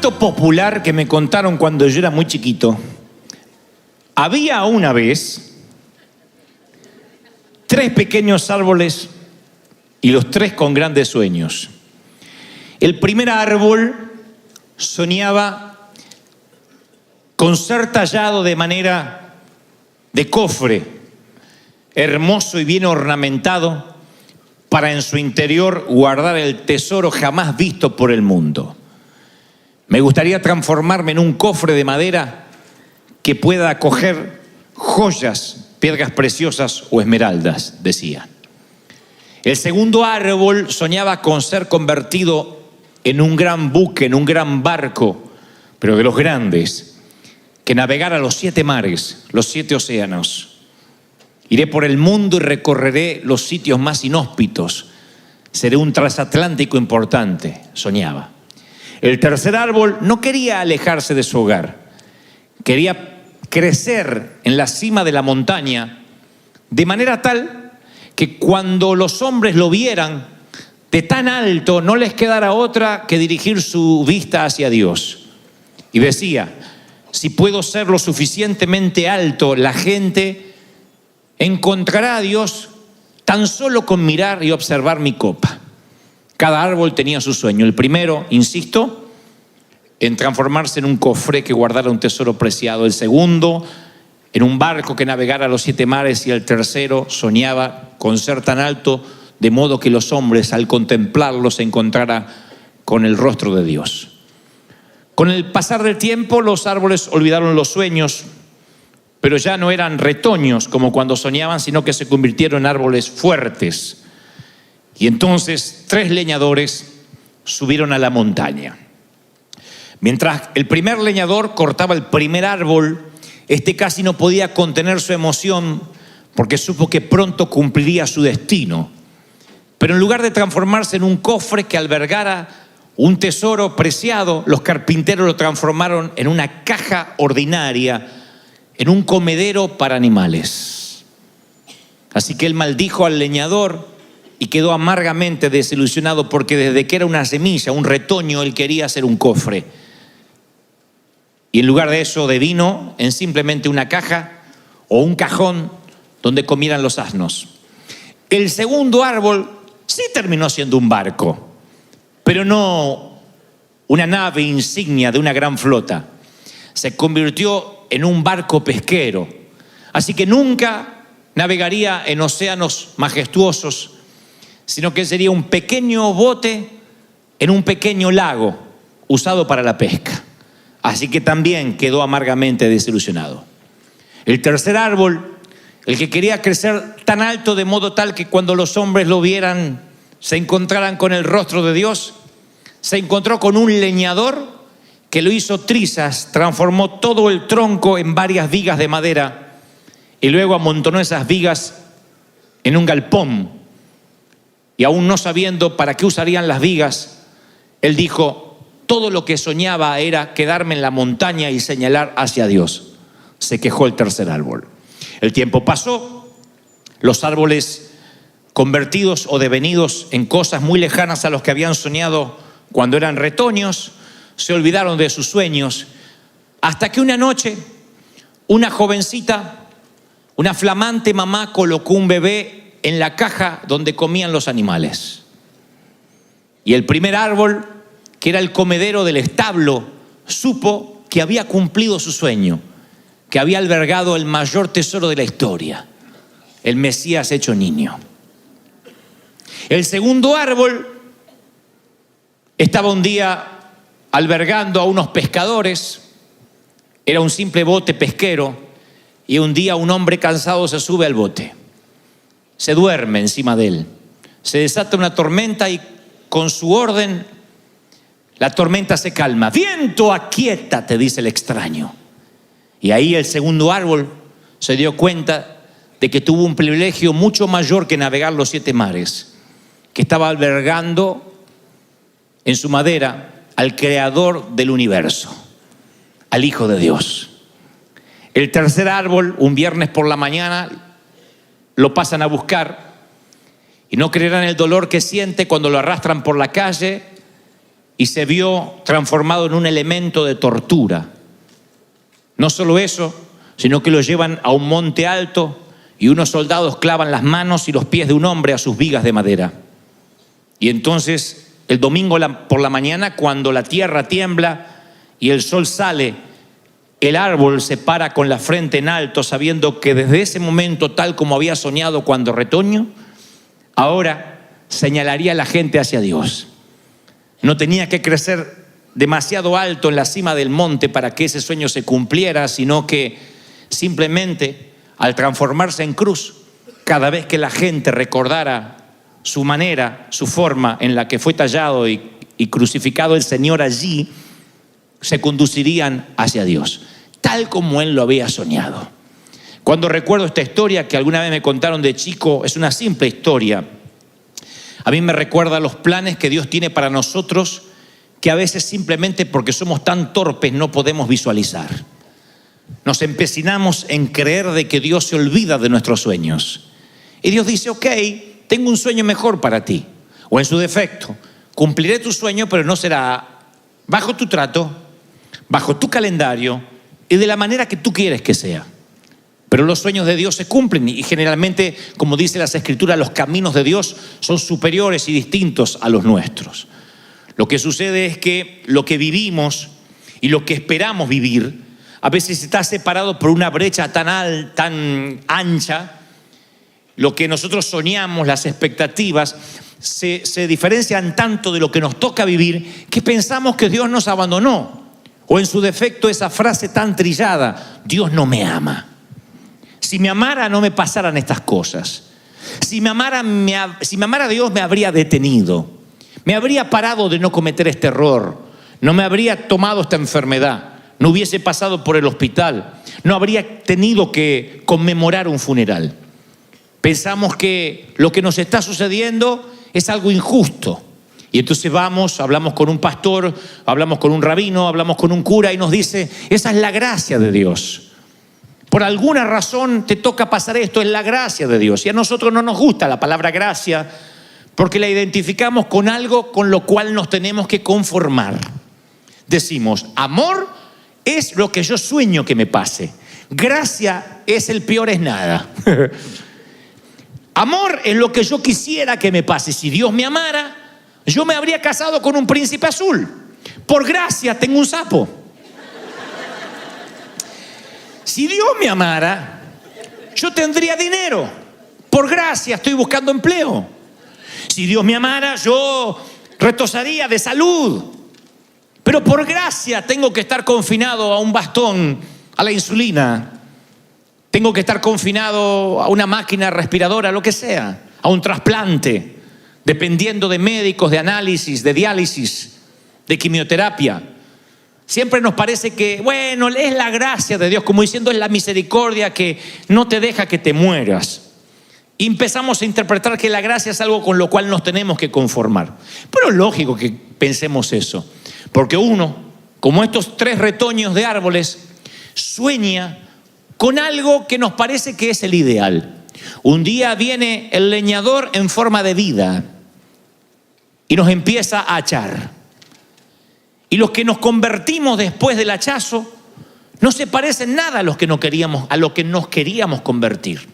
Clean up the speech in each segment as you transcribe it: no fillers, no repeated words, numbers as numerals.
cuento popular que me contaron cuando yo era muy chiquito. Había una vez 3 pequeños árboles y los 3 con grandes sueños. El primer árbol soñaba con ser tallado de manera de cofre, hermoso y bien ornamentado, para en su interior guardar el tesoro jamás visto por el mundo. Me gustaría transformarme en un cofre de madera que pueda acoger joyas, piedras preciosas o esmeraldas, decía. El segundo árbol soñaba con ser convertido en un gran buque, en un gran barco, pero de los grandes, que navegara los 7 mares, los 7 océanos. Iré por el mundo y recorreré los sitios más inhóspitos. Seré un transatlántico importante, soñaba. El tercer árbol no quería alejarse de su hogar. Quería crecer en la cima de la montaña de manera tal que cuando los hombres lo vieran de tan alto no les quedara otra que dirigir su vista hacia Dios. Y decía, si puedo ser lo suficientemente alto, la gente encontrará a Dios tan solo con mirar y observar mi copa. Cada árbol tenía su sueño. El primero, insisto, en transformarse en un cofre que guardara un tesoro preciado. El segundo, en un barco que navegara los 7 mares. Y el tercero soñaba con ser tan alto de modo que los hombres al contemplarlo se encontrara con el rostro de Dios. Con el pasar del tiempo los árboles olvidaron los sueños, pero ya no eran retoños como cuando soñaban, sino que se convirtieron en árboles fuertes. Y entonces 3 leñadores subieron a la montaña. Mientras el primer leñador cortaba el primer árbol, este casi no podía contener su emoción porque supo que pronto cumpliría su destino. Pero en lugar de transformarse en un cofre que albergara un tesoro preciado, los carpinteros lo transformaron en una caja ordinaria, en un comedero para animales. Así que él maldijo al leñador y quedó amargamente desilusionado porque desde que era una semilla, un retoño, él quería hacer un cofre. Y en lugar de eso devino en simplemente una caja o un cajón donde comieran los asnos. El segundo árbol sí terminó siendo un barco, pero no una nave insignia de una gran flota. Se convirtió en un barco pesquero. Así que nunca navegaría en océanos majestuosos, sino que sería un pequeño bote en un pequeño lago usado para la pesca. Así que también quedó amargamente desilusionado. El tercer árbol, el que quería crecer tan alto de modo tal que cuando los hombres lo vieran se encontraran con el rostro de Dios, se encontró con un leñador que lo hizo trizas, transformó todo el tronco en varias vigas de madera y luego amontonó esas vigas en un galpón. Y aún no sabiendo para qué usarían las vigas, él dijo, todo lo que soñaba era quedarme en la montaña y señalar hacia Dios. Se quejó el tercer árbol. El tiempo pasó, los árboles convertidos o devenidos en cosas muy lejanas a los que habían soñado cuando eran retoños, se olvidaron de sus sueños, hasta que una noche, una jovencita, una flamante mamá colocó un bebé en la caja donde comían los animales. Y el primer árbol, que era el comedero del establo, supo que había cumplido su sueño, que había albergado el mayor tesoro de la historia, el Mesías hecho niño. El segundo árbol estaba un día albergando a unos pescadores, era un simple bote pesquero, y un día un hombre cansado se sube al bote, se duerme encima de él, se desata una tormenta y con su orden la tormenta se calma. Viento, aquíétate, dice el extraño. Y ahí el segundo árbol se dio cuenta de que tuvo un privilegio mucho mayor que navegar los 7 mares, que estaba albergando en su madera al creador del universo, al Hijo de Dios. El tercer árbol, un viernes por la mañana, lo pasan a buscar y no creerán el dolor que siente cuando lo arrastran por la calle y se vio transformado en un elemento de tortura. No solo eso, sino que lo llevan a un monte alto y unos soldados clavan las manos y los pies de un hombre a sus vigas de madera. Y entonces, el domingo por la mañana, cuando la tierra tiembla y el sol sale, el árbol se para con la frente en alto, sabiendo que desde ese momento, tal como había soñado cuando retoño, ahora señalaría a la gente hacia Dios. No tenía que crecer demasiado alto en la cima del monte para que ese sueño se cumpliera, sino que simplemente al transformarse en cruz, cada vez que la gente recordara su manera, su forma en la que fue tallado y crucificado el Señor allí, se conducirían hacia Dios, tal como Él lo había soñado. Cuando recuerdo esta historia que alguna vez me contaron de chico, es una simple historia. A mí me recuerda los planes que Dios tiene para nosotros, que a veces simplemente porque somos tan torpes no podemos visualizar. Nos empecinamos en creer de que Dios se olvida de nuestros sueños. Y Dios dice, ok, tengo un sueño mejor para ti. O en su defecto, cumpliré tu sueño, pero no será bajo tu trato, bajo tu calendario y de la manera que tú quieres que sea. Pero los sueños de Dios se cumplen y generalmente, como dice las Escrituras, los caminos de Dios son superiores y distintos a los nuestros. Lo que sucede es que lo que vivimos y lo que esperamos vivir a veces está separado por una brecha tan ancha. Lo que nosotros soñamos, las expectativas, se diferencian tanto de lo que nos toca vivir que pensamos que Dios nos abandonó. O en su defecto esa frase tan trillada, Dios no me ama. Si me amara no me pasaran estas cosas. Si me amara Dios me habría detenido. Me habría parado de no cometer este error. No me habría tomado esta enfermedad. No hubiese pasado por el hospital. No habría tenido que conmemorar un funeral. Pensamos que lo que nos está sucediendo es algo injusto. Y entonces hablamos con un pastor, hablamos con un rabino, hablamos con un cura y nos dice, esa es la gracia de Dios. Por alguna razón te toca pasar esto, es la gracia de Dios. Y a nosotros no nos gusta la palabra gracia porque la identificamos con algo con lo cual nos tenemos que conformar. Decimos, amor es lo que yo sueño que me pase. Gracia es el peor es nada. Amor es lo que yo quisiera que me pase. Si Dios me amara, yo me habría casado con un príncipe azul. Por gracia tengo un sapo. Si Dios me amara, yo tendría dinero. Por gracia estoy buscando empleo. Si Dios me amara, yo retosaría de salud. Pero por gracia tengo que estar confinado a un bastón, a la insulina. Tengo que estar confinado a una máquina respiradora, lo que sea, a un trasplante, dependiendo de médicos, de análisis, de diálisis, de quimioterapia. Siempre nos parece que, bueno, es la gracia de Dios, como diciendo es la misericordia que no te deja que te mueras. Y empezamos a interpretar que la gracia es algo con lo cual nos tenemos que conformar. Pero es lógico que pensemos eso, porque uno, como estos 3 retoños de árboles, sueña con algo que nos parece que es el ideal. Un día viene el leñador en forma de vida y nos empieza a hachar. Y los que nos convertimos después del hachazo no se parecen nada a lo que nos queríamos convertir.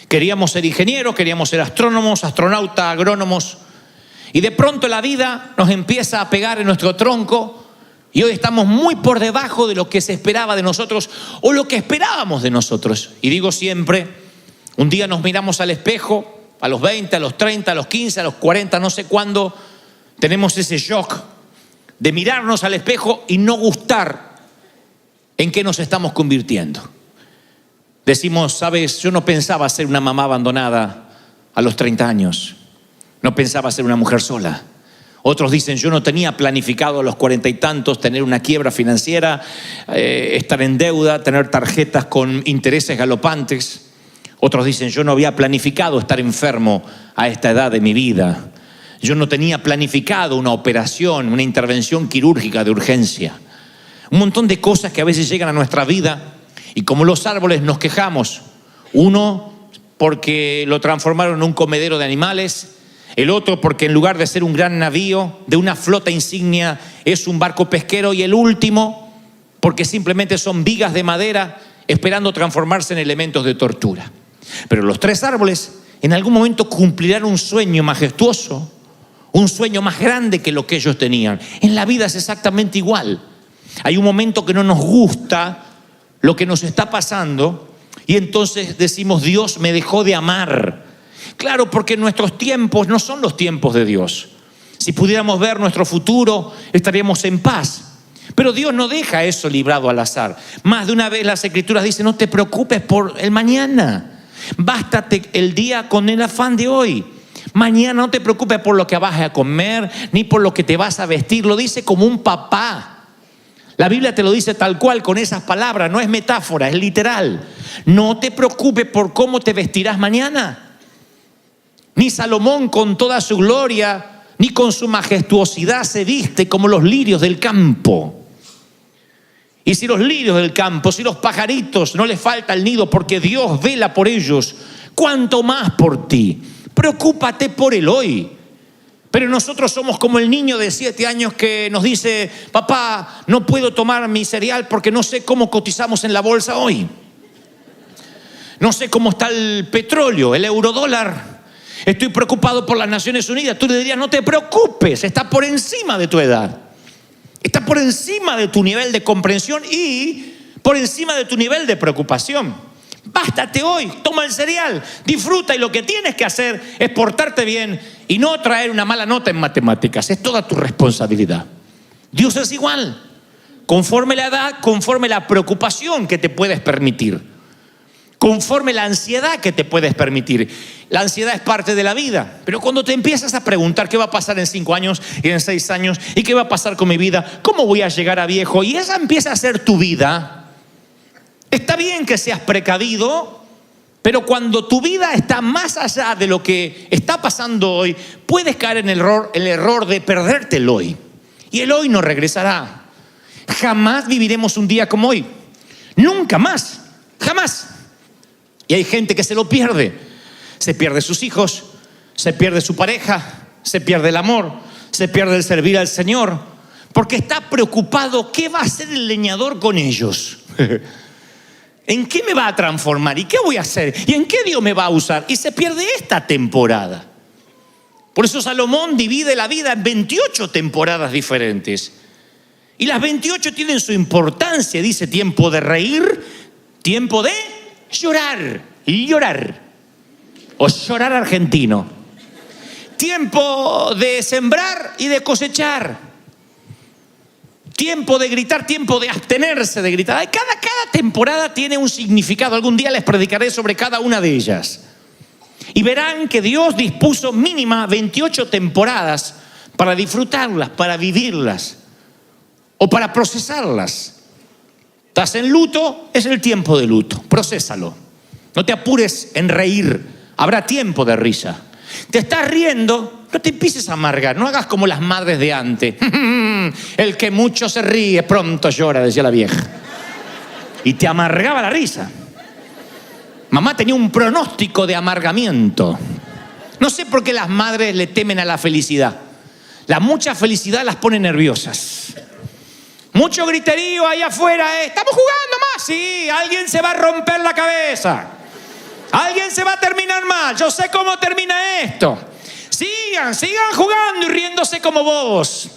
Queríamos ser ingenieros, queríamos ser astrónomos, astronautas, agrónomos. Y de pronto la vida nos empieza a pegar en nuestro tronco. Y hoy estamos muy por debajo de lo que se esperaba de nosotros o lo que esperábamos de nosotros. Y digo siempre, un día nos miramos al espejo, a los 20, a los 30, a los 15, a los 40, no sé cuándo, tenemos ese shock de mirarnos al espejo y no gustar en qué nos estamos convirtiendo. Decimos, sabes, yo no pensaba ser una mamá abandonada a los 30 años. No pensaba ser una mujer sola. Otros dicen, yo no tenía planificado a los 40 y tantos tener una quiebra financiera, estar en deuda, tener tarjetas con intereses galopantes. Otros dicen, yo no había planificado estar enfermo a esta edad de mi vida. Yo no tenía planificado una operación, una intervención quirúrgica de urgencia. Un montón de cosas que a veces llegan a nuestra vida y como los árboles nos quejamos. Uno, porque lo transformaron en un comedero de animales. El otro porque en lugar de ser un gran navío, de una flota insignia, es un barco pesquero. Y el último porque simplemente son vigas de madera esperando transformarse en elementos de tortura. Pero los tres árboles en algún momento cumplirán un sueño majestuoso, un sueño más grande que lo que ellos tenían. En la vida es exactamente igual. Hay un momento que no nos gusta lo que nos está pasando y entonces decimos: Dios me dejó de amar. Claro, porque nuestros tiempos no son los tiempos de Dios. Si pudiéramos ver nuestro futuro, estaríamos en paz. Pero Dios no deja eso librado al azar. Más de una vez las Escrituras dicen: no te preocupes por el mañana. Bástate el día con el afán de hoy. Mañana no te preocupes por lo que vas a comer, ni por lo que te vas a vestir. Lo dice como un papá. La Biblia te lo dice tal cual, con esas palabras. No es metáfora, es literal. No te preocupes por cómo te vestirás mañana. Ni Salomón con toda su gloria, ni con su majestuosidad se viste como los lirios del campo. Y si los lirios del campo, si los pajaritos no les falta el nido porque Dios vela por ellos, ¿cuánto más por ti? Preocúpate por el hoy. Pero nosotros somos como el niño de 7 años que nos dice: papá, no puedo tomar mi cereal porque no sé cómo cotizamos en la bolsa hoy. No sé cómo está el petróleo, el eurodólar. Estoy preocupado por las Naciones Unidas. Tú le dirías: no te preocupes, está por encima de tu edad. Está por encima de tu nivel de comprensión y por encima de tu nivel de preocupación. Bástate hoy, toma el cereal, disfruta, y lo que tienes que hacer es portarte bien y no traer una mala nota en matemáticas. Es toda tu responsabilidad. Dios es igual, conforme la edad, conforme la preocupación que te puedes permitir, conforme la ansiedad que te puedes permitir. La ansiedad es parte de la vida, pero cuando te empiezas a preguntar: ¿qué va a pasar en 5 años y en 6 años? ¿Y qué va a pasar con mi vida? ¿Cómo voy a llegar a viejo? Y esa empieza a ser tu vida. Está bien que seas precavido, pero cuando tu vida está más allá de lo que está pasando hoy, puedes caer en el error de perderte el hoy. Y el hoy no regresará. Jamás viviremos un día como hoy. Nunca más. Jamás. Y hay gente que se lo pierde. Se pierde sus hijos, se pierde su pareja, se pierde el amor, se pierde el servir al Señor, porque está preocupado: ¿qué va a hacer el leñador con ellos? ¿En qué me va a transformar? ¿Y qué voy a hacer? ¿Y en qué Dios me va a usar? Y se pierde esta temporada. Por eso Salomón divide la vida en 28 temporadas diferentes. Y las 28 tienen su importancia. Dice: tiempo de reír, tiempo de llorar. Y llorar. O llorar argentino. Tiempo de sembrar y de cosechar. Tiempo de gritar, tiempo de abstenerse de gritar. Cada temporada tiene un significado. Algún día les predicaré sobre cada una de ellas. Y verán que Dios dispuso mínima 28 temporadas para disfrutarlas, para vivirlas o para procesarlas. Estás en luto, es el tiempo de luto. Procésalo. No te apures en reír. Habrá tiempo de risa. Te estás riendo, no te empieces a amargar. No hagas como las madres de antes. El que mucho se ríe, pronto llora, decía la vieja. Y te amargaba la risa. Mamá tenía un pronóstico de amargamiento. No sé por qué las madres le temen a la felicidad. La mucha felicidad las pone nerviosas. Mucho griterío ahí afuera. ¿Estamos jugando más? Sí, alguien se va a romper la cabeza. Alguien se va a terminar mal. Yo sé cómo termina esto. Sigan jugando y riéndose como bobos.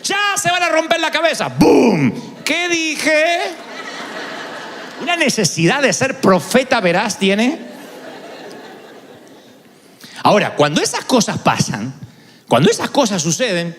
Ya se van a romper la cabeza. ¡Bum! ¿Qué dije? ¿Una necesidad de ser profeta veraz tiene? Ahora, cuando esas cosas pasan, cuando esas cosas suceden,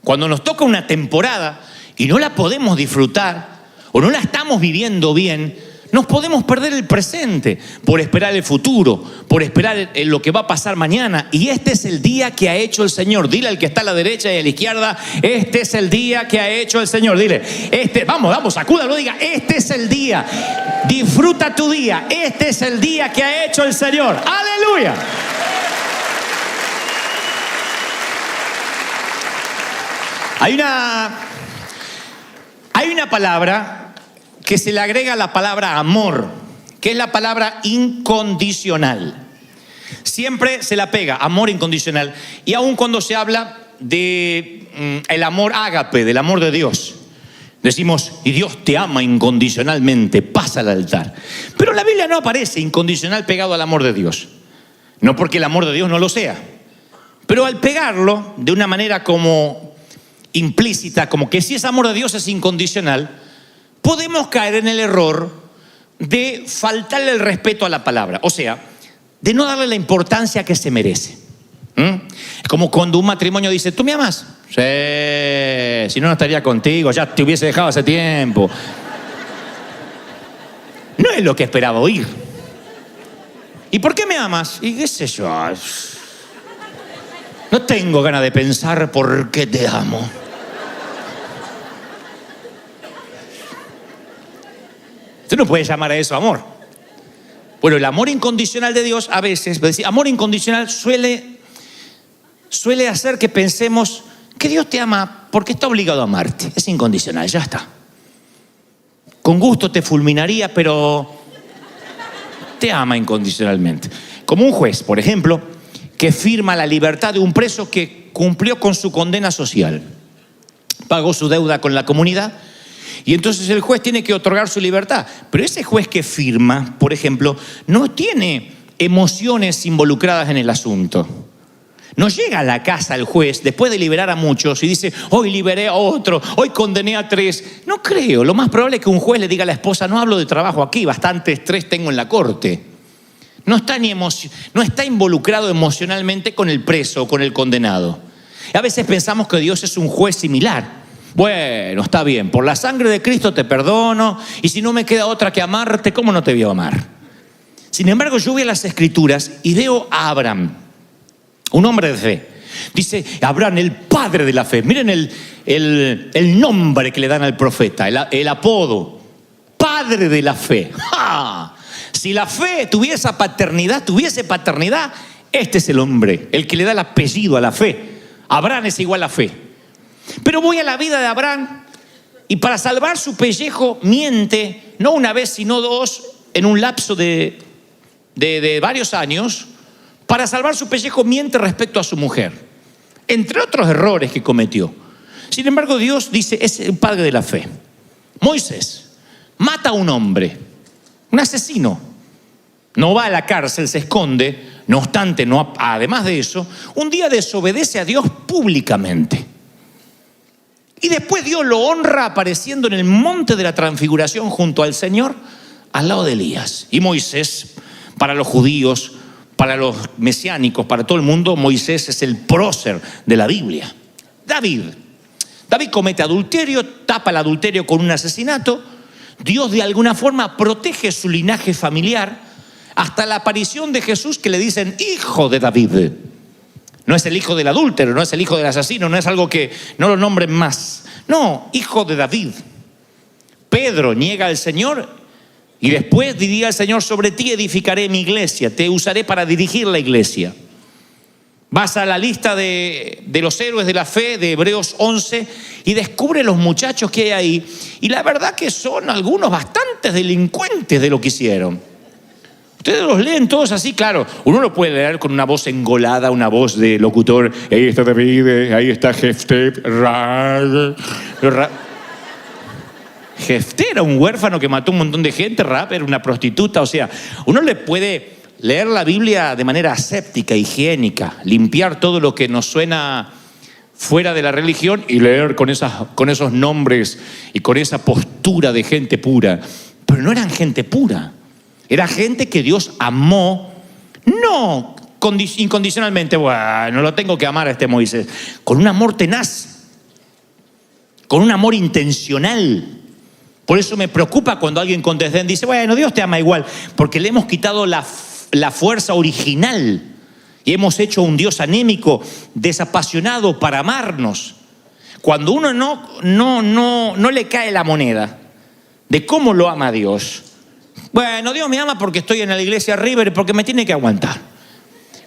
cuando nos toca una temporada y no la podemos disfrutar o no la estamos viviendo bien, nos podemos perder el presente por esperar el futuro, por esperar en lo que va a pasar mañana. Y este es el día que ha hecho el Señor. Dile al que está a la derecha y a la izquierda: este es el día que ha hecho el Señor. Dile: vamos, sacúdalo, diga: este es el día. Disfruta tu día. Este es el día que ha hecho el Señor. ¡Aleluya! Hay una palabra que se le agrega la palabra amor, que es la palabra incondicional. Siempre se la pega, amor incondicional. Y aun cuando se habla de el amor ágape, del amor de Dios, decimos, y Dios te ama incondicionalmente, pasa al altar. Pero la Biblia no aparece incondicional pegado al amor de Dios. No porque el amor de Dios no lo sea, pero al pegarlo de una manera como implícita, como que si ese amor de Dios es incondicional, podemos caer en el error de faltarle el respeto a la palabra. O sea, de no darle la importancia que se merece. Es como cuando un matrimonio dice, ¿tú me amas? Sí, si no, no estaría contigo, ya te hubiese dejado hace tiempo. No es lo que esperaba oír. ¿Y por qué me amas? Y qué sé yo. No tengo ganas de pensar por qué te amo. Usted no puede llamar a eso amor. Bueno, el amor incondicional de Dios a veces, amor incondicional suele hacer que pensemos que Dios te ama porque está obligado a amarte. Es incondicional, ya está. Con gusto te fulminaría, pero te ama incondicionalmente. Como un juez, por ejemplo, que firma la libertad de un preso que cumplió con su condena social. Pagó su deuda con la comunidad y entonces el juez tiene que otorgar su libertad. Pero ese juez que firma, por ejemplo, no tiene emociones involucradas en el asunto. No llega a la casa el juez después de liberar a muchos y dice, hoy liberé a otro, hoy condené a 3. No creo. Lo más probable es que un juez le diga a la esposa, no hablo de trabajo aquí, bastante estrés tengo en la corte. No está involucrado emocionalmente con el preso o con el condenado. A veces pensamos que Dios es un juez similar. Bueno, está bien, por la sangre de Cristo te perdono y si no me queda otra que amarte, ¿cómo no te voy a amar? Sin embargo, yo voy a las Escrituras y veo a Abraham, un hombre de fe. Dice Abraham, el padre de la fe. Miren el nombre que le dan al profeta, el apodo, padre de la fe. ¡Ja! Si la fe tuviese paternidad, este es el hombre, el que le da el apellido a la fe. Abraham es igual a fe. Pero voy a la vida de Abraham y para salvar su pellejo miente, no una vez sino 2, en un lapso de varios años. Para salvar su pellejo miente respecto a su mujer, entre otros errores que cometió. Sin embargo, Dios dice, es el padre de la fe. Moisés mata a un hombre, un asesino. No va a la cárcel, se esconde. No obstante, además de eso, un día desobedece a Dios públicamente. Y después Dios lo honra apareciendo en el monte de la transfiguración junto al Señor, al lado de Elías. Y Moisés, para los judíos, para los mesiánicos, para todo el mundo, Moisés es el prócer de la Biblia. David comete adulterio, tapa el adulterio con un asesinato. Dios de alguna forma protege su linaje familiar hasta la aparición de Jesús, que le dicen hijo de David. No es el hijo del adúltero, no es el hijo del asesino, no es algo que no lo nombren más. No, hijo de David. Pedro niega al Señor y después diría el Señor, sobre ti edificaré mi iglesia, te usaré para dirigir la iglesia. Vas a la lista de los héroes de la fe de Hebreos 11 y descubre los muchachos que hay ahí. Y la verdad que son algunos bastantes delincuentes de lo que hicieron. Ustedes los leen todos así, claro. Uno lo puede leer con una voz engolada, una voz de locutor. Ahí está David, ahí está Jefté. Jefté era un huérfano que mató un montón de gente. Rab era una prostituta. O sea, uno le puede leer la Biblia de manera aséptica, higiénica, limpiar todo lo que nos suena fuera de la religión y leer con esos nombres y con esa postura de gente pura. Pero no eran gente pura. Era gente que Dios amó, no incondicionalmente, bueno, lo tengo que amar a este Moisés, con un amor tenaz, con un amor intencional. Por eso me preocupa cuando alguien con desdén dice, bueno, Dios te ama igual, porque le hemos quitado la fuerza original y hemos hecho un Dios anémico, desapasionado para amarnos. Cuando uno no le cae la moneda de cómo lo ama a Dios. Bueno, Dios me ama porque estoy en la iglesia River y porque me tiene que aguantar.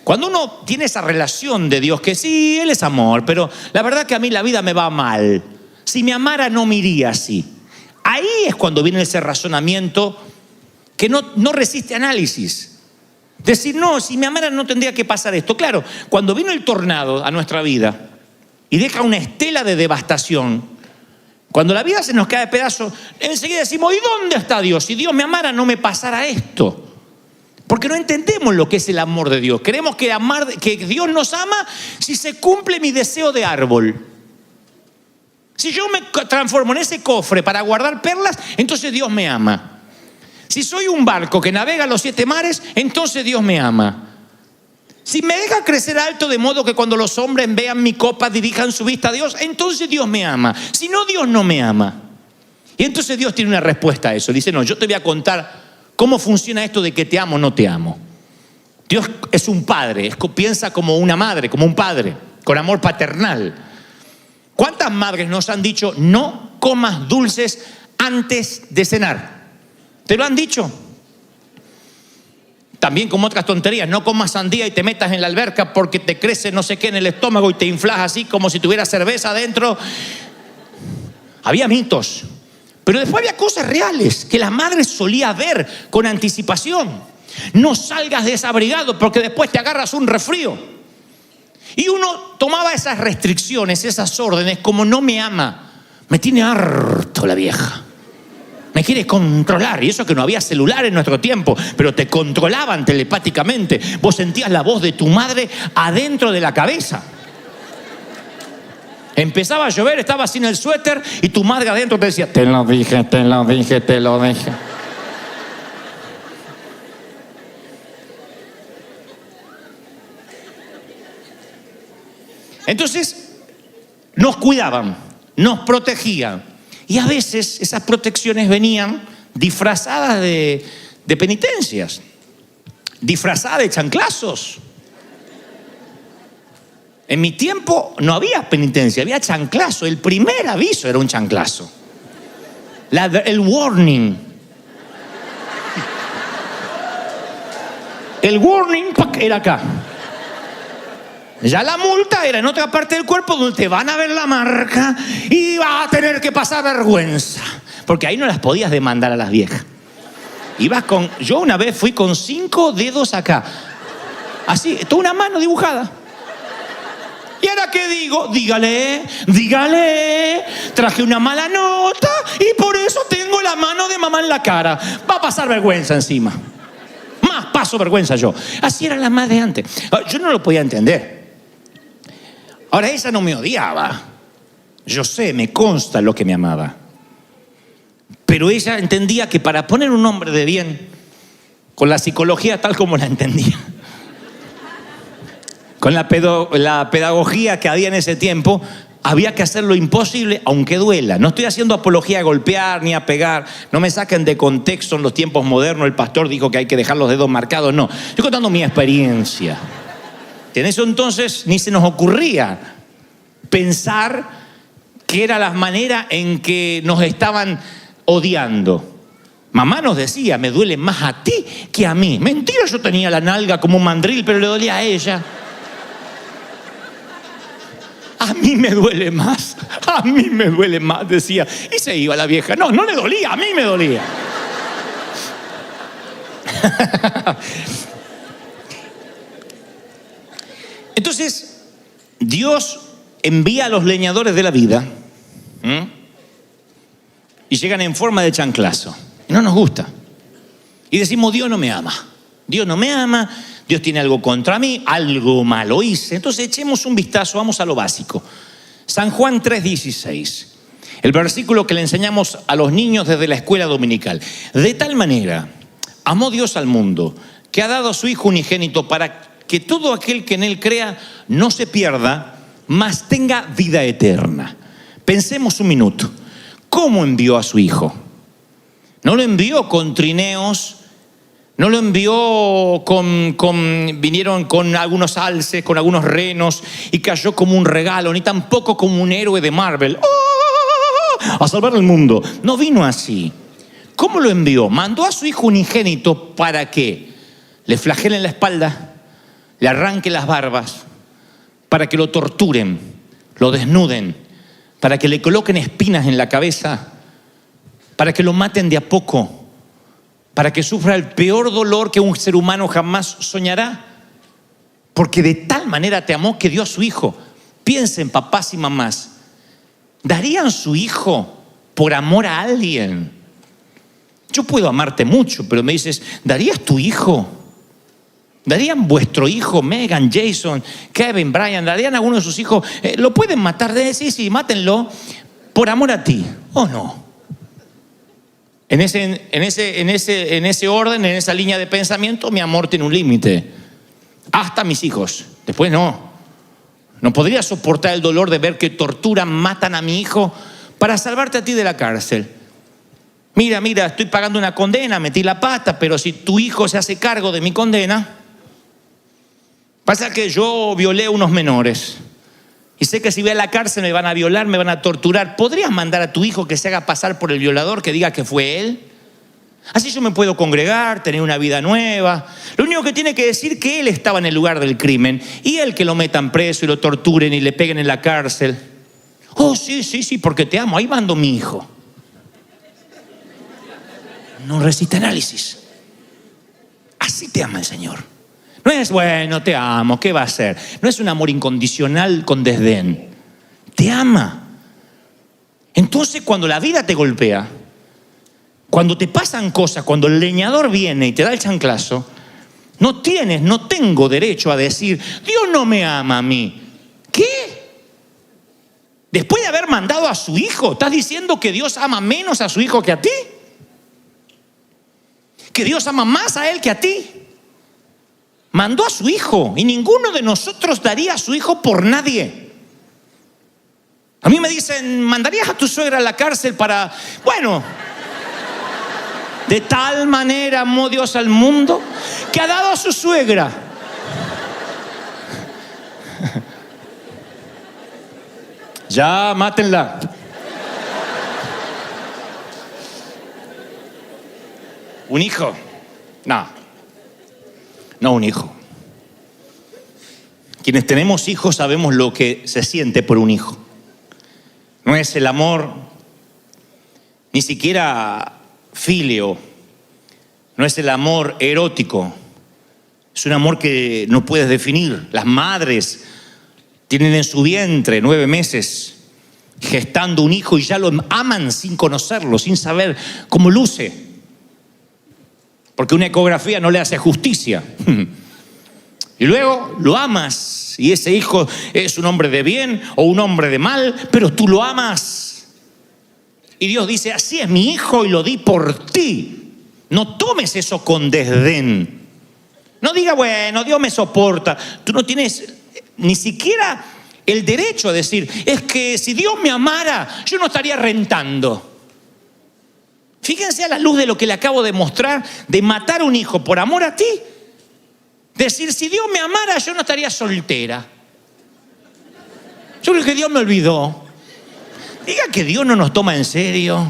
Cuando uno tiene esa relación de Dios, que sí, Él es amor, pero la verdad que a mí la vida me va mal. Si me amara no me iría así. Ahí es cuando viene ese razonamiento que no resiste análisis. Decir, no, si me amaran no tendría que pasar esto. Claro, cuando vino el tornado a nuestra vida y deja una estela de devastación, cuando la vida se nos cae de pedazos, enseguida decimos, ¿y dónde está Dios? Si Dios me amara no me pasara esto. Porque no entendemos lo que es el amor de Dios. Creemos que Dios nos ama si se cumple mi deseo de árbol. Si yo me transformo en ese cofre para guardar perlas, entonces Dios me ama. Si soy un barco que navega los 7 mares, entonces Dios me ama. Si me deja crecer alto de modo que cuando los hombres vean mi copa dirijan su vista a Dios, entonces Dios me ama. Si no, Dios no me ama. Y entonces Dios tiene una respuesta a eso. Dice, no, yo te voy a contar cómo funciona esto de que te amo o no te amo. Dios es un padre, piensa como una madre, como un padre, con amor paternal. ¿Cuántas madres nos han dicho, no comas dulces antes de cenar? ¿Te lo han dicho? También como otras tonterías, no comas sandía y te metas en la alberca porque te crece no sé qué en el estómago y te inflas así como si tuviera cerveza adentro. Había mitos, pero después había cosas reales que la madre solía ver con anticipación. No salgas desabrigado porque después te agarras un resfrío. Y uno tomaba esas restricciones, esas órdenes, como no me ama. Me tiene harto la vieja. Me quiere controlar. Y eso que no había celular en nuestro tiempo, pero te controlaban telepáticamente. Vos sentías la voz de tu madre adentro de la cabeza. Empezaba a llover, estabas sin el suéter y tu madre adentro te decía, te lo dije, te lo dije, te lo dije. Entonces, nos cuidaban, nos protegían. Y a veces esas protecciones venían disfrazadas de penitencias, disfrazadas de chanclazos. En mi tiempo no había penitencia, había chanclazo. El primer aviso era un chanclazo. El warning. El warning era acá. Ya la multa era en otra parte del cuerpo donde te van a ver la marca y vas a tener que pasar vergüenza. Porque ahí no las podías demandar a las viejas. Yo una vez fui con 5 dedos acá. Así, toda una mano dibujada. ¿Y ahora qué digo? Dígale, traje una mala nota y por eso tengo la mano de mamá en la cara. Va a pasar vergüenza encima. Más paso vergüenza yo. Así eran las madres de antes. Yo no lo podía entender. Ahora, ella no me odiaba. Yo sé, me consta lo que me amaba. Pero ella entendía que para poner un hombre de bien, con la psicología tal como la entendía, con la pedagogía que había en ese tiempo, había que hacer lo imposible, aunque duela. No estoy haciendo apología a golpear ni a pegar. No me saquen de contexto en los tiempos modernos. El pastor dijo que hay que dejar los dedos marcados. No, estoy contando mi experiencia. En eso entonces ni se nos ocurría pensar que era la manera en que nos estaban odiando. Mamá nos decía, me duele más a ti que a mí. Mentira, yo tenía la nalga como un mandril, pero le dolía a ella. A mí me duele más, decía. Y se iba la vieja. No le dolía, a mí me dolía. Entonces, Dios envía a los leñadores de la vida y llegan en forma de chanclazo. Y no nos gusta. Y decimos, Dios no me ama. Dios no me ama, Dios tiene algo contra mí, algo malo hice. Entonces echemos un vistazo, vamos a lo básico. San Juan 3:16, el versículo que le enseñamos a los niños desde la escuela dominical. De tal manera amó Dios al mundo, que ha dado a su Hijo unigénito para que todo aquel que en Él crea no se pierda, mas tenga vida eterna. Pensemos un minuto. ¿Cómo envió a su Hijo? No lo envió con trineos, no lo envió vinieron con algunos alces, con algunos renos y cayó como un regalo, ni tampoco como un héroe de Marvel. ¡Oh! A salvar el mundo. No vino así. ¿Cómo lo envió? Mandó a su Hijo unigénito para que le flagelen la espalda, le arranquen las barbas, para que lo torturen, lo desnuden, para que le coloquen espinas en la cabeza, para que lo maten de a poco, para que sufra el peor dolor que un ser humano jamás soñará. Porque de tal manera te amó que dio a su hijo. Piensen, papás y mamás, ¿darían su hijo por amor a alguien? Yo puedo amarte mucho, pero me dices, ¿darías tu hijo? ¿Darían vuestro hijo, Megan, Jason, Kevin, Brian? ¿Darían a alguno de sus hijos? ¿Lo pueden matar? Sí, mátenlo por amor a ti. ¿O no? En ese orden, en esa línea de pensamiento, mi amor tiene un límite. Hasta mis hijos. Después no. No podría soportar el dolor de ver que torturan, matan a mi hijo para salvarte a ti de la cárcel. Mira, estoy pagando una condena, metí la pata, pero si tu hijo se hace cargo de mi condena, pasa que yo violé a unos menores. Y sé que si voy a la cárcel me van a violar, me van a torturar. ¿Podrías mandar a tu hijo que se haga pasar por el violador, que diga que fue él? Así yo me puedo congregar, tener una vida nueva. Lo único que tiene que decir que él estaba en el lugar del crimen y él que lo metan preso y lo torturen y le peguen en la cárcel. Oh, sí, porque te amo. Ahí mando a mi hijo. No resiste análisis. Así te ama el Señor. No es, bueno, te amo, ¿qué va a hacer? No es un amor incondicional con desdén. Te ama. Entonces, cuando la vida te golpea, cuando te pasan cosas, cuando el leñador viene y te da el chanclazo, no tengo derecho a decir, Dios no me ama a mí. ¿Qué? Después de haber mandado a su hijo, ¿estás diciendo que Dios ama menos a su hijo que a ti? ¿Que Dios ama más a él que a ti? Mandó a su hijo y ninguno de nosotros daría a su hijo por nadie. A mí me dicen, ¿mandarías a tu suegra a la cárcel para...? Bueno, de tal manera amó Dios al mundo que ha dado a su suegra. Ya, mátenla. ¿Un hijo? No un hijo. Quienes tenemos hijos sabemos lo que se siente por un hijo. No es el amor, ni siquiera filio, no es el amor erótico. Es un amor que no puedes definir. Las madres tienen en su vientre 9 meses gestando un hijo y ya lo aman sin conocerlo, sin saber cómo luce. Porque una ecografía no le hace justicia. Y luego lo amas y ese hijo es un hombre de bien o un hombre de mal, pero tú lo amas. Y Dios dice, así es mi hijo y lo di por ti. No tomes eso con desdén. No diga, bueno, Dios me soporta. Tú no tienes ni siquiera el derecho a decir, es que si Dios me amara, yo no estaría rentando. Fíjense a la luz de lo que le acabo de mostrar, de matar a un hijo por amor a ti. Decir, si Dios me amara, yo no estaría soltera. Yo creo que Dios me olvidó. Diga que Dios no nos toma en serio.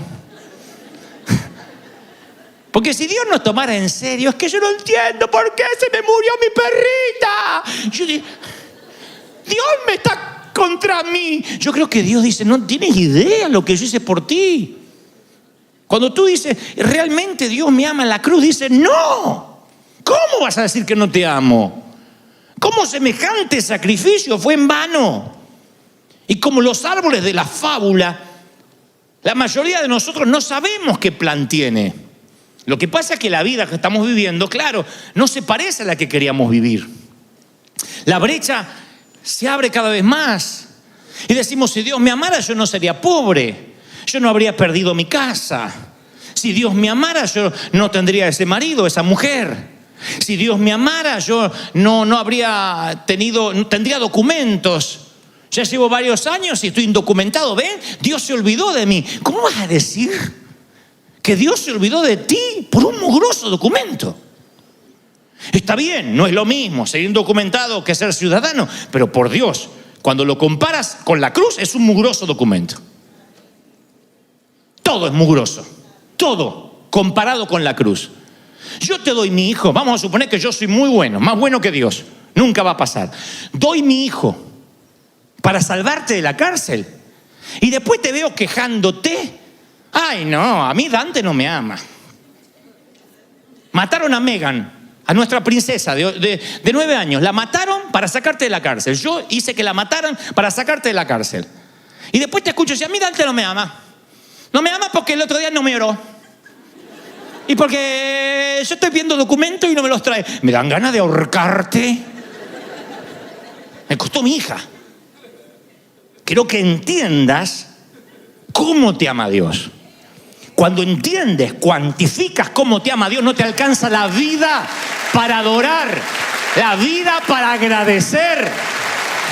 Porque si Dios nos tomara en serio, es que yo no entiendo por qué se me murió mi perrita. Yo digo, Dios me está contra mí. Yo creo que Dios dice, no tienes idea lo que yo hice por ti. Cuando tú dices, realmente Dios me ama en la cruz, dice, no. ¿Cómo vas a decir que no te amo? ¿Cómo semejante sacrificio fue en vano? Y como los árboles de la fábula, la mayoría de nosotros no sabemos qué plan tiene. Lo que pasa es que la vida que estamos viviendo, claro, no se parece a la que queríamos vivir. La brecha se abre cada vez más. Y decimos, si Dios me amara, yo no sería pobre. Yo no habría perdido mi casa. Si Dios me amara, yo no tendría ese marido, esa mujer. Si Dios me amara, yo no tendría documentos. Ya llevo varios años y estoy indocumentado. ¿Ven? Dios se olvidó de mí. ¿Cómo vas a decir que Dios se olvidó de ti por un mugroso documento? Está bien, no es lo mismo ser indocumentado que ser ciudadano, pero por Dios, cuando lo comparas con la cruz, es un mugroso documento. Todo es mugroso, todo comparado con la cruz. Yo te doy mi hijo, vamos a suponer que yo soy muy bueno, más bueno que Dios, nunca va a pasar. Doy mi hijo para salvarte de la cárcel y después te veo quejándote. Ay, no, a mí Dante no me ama. Mataron a Meghan, a nuestra princesa de 9 años. La mataron para sacarte de la cárcel. Yo hice que la mataran para sacarte de la cárcel. Y después te escucho decir, a mí Dante no me ama. No me ama porque el otro día no me oró. Y porque yo estoy viendo documentos y no me los trae. Me dan ganas de ahorcarte. Me costó mi hija. Quiero que entiendas cómo te ama Dios. Cuando entiendes, cuantificas cómo te ama Dios, no te alcanza la vida para adorar, la vida para agradecer.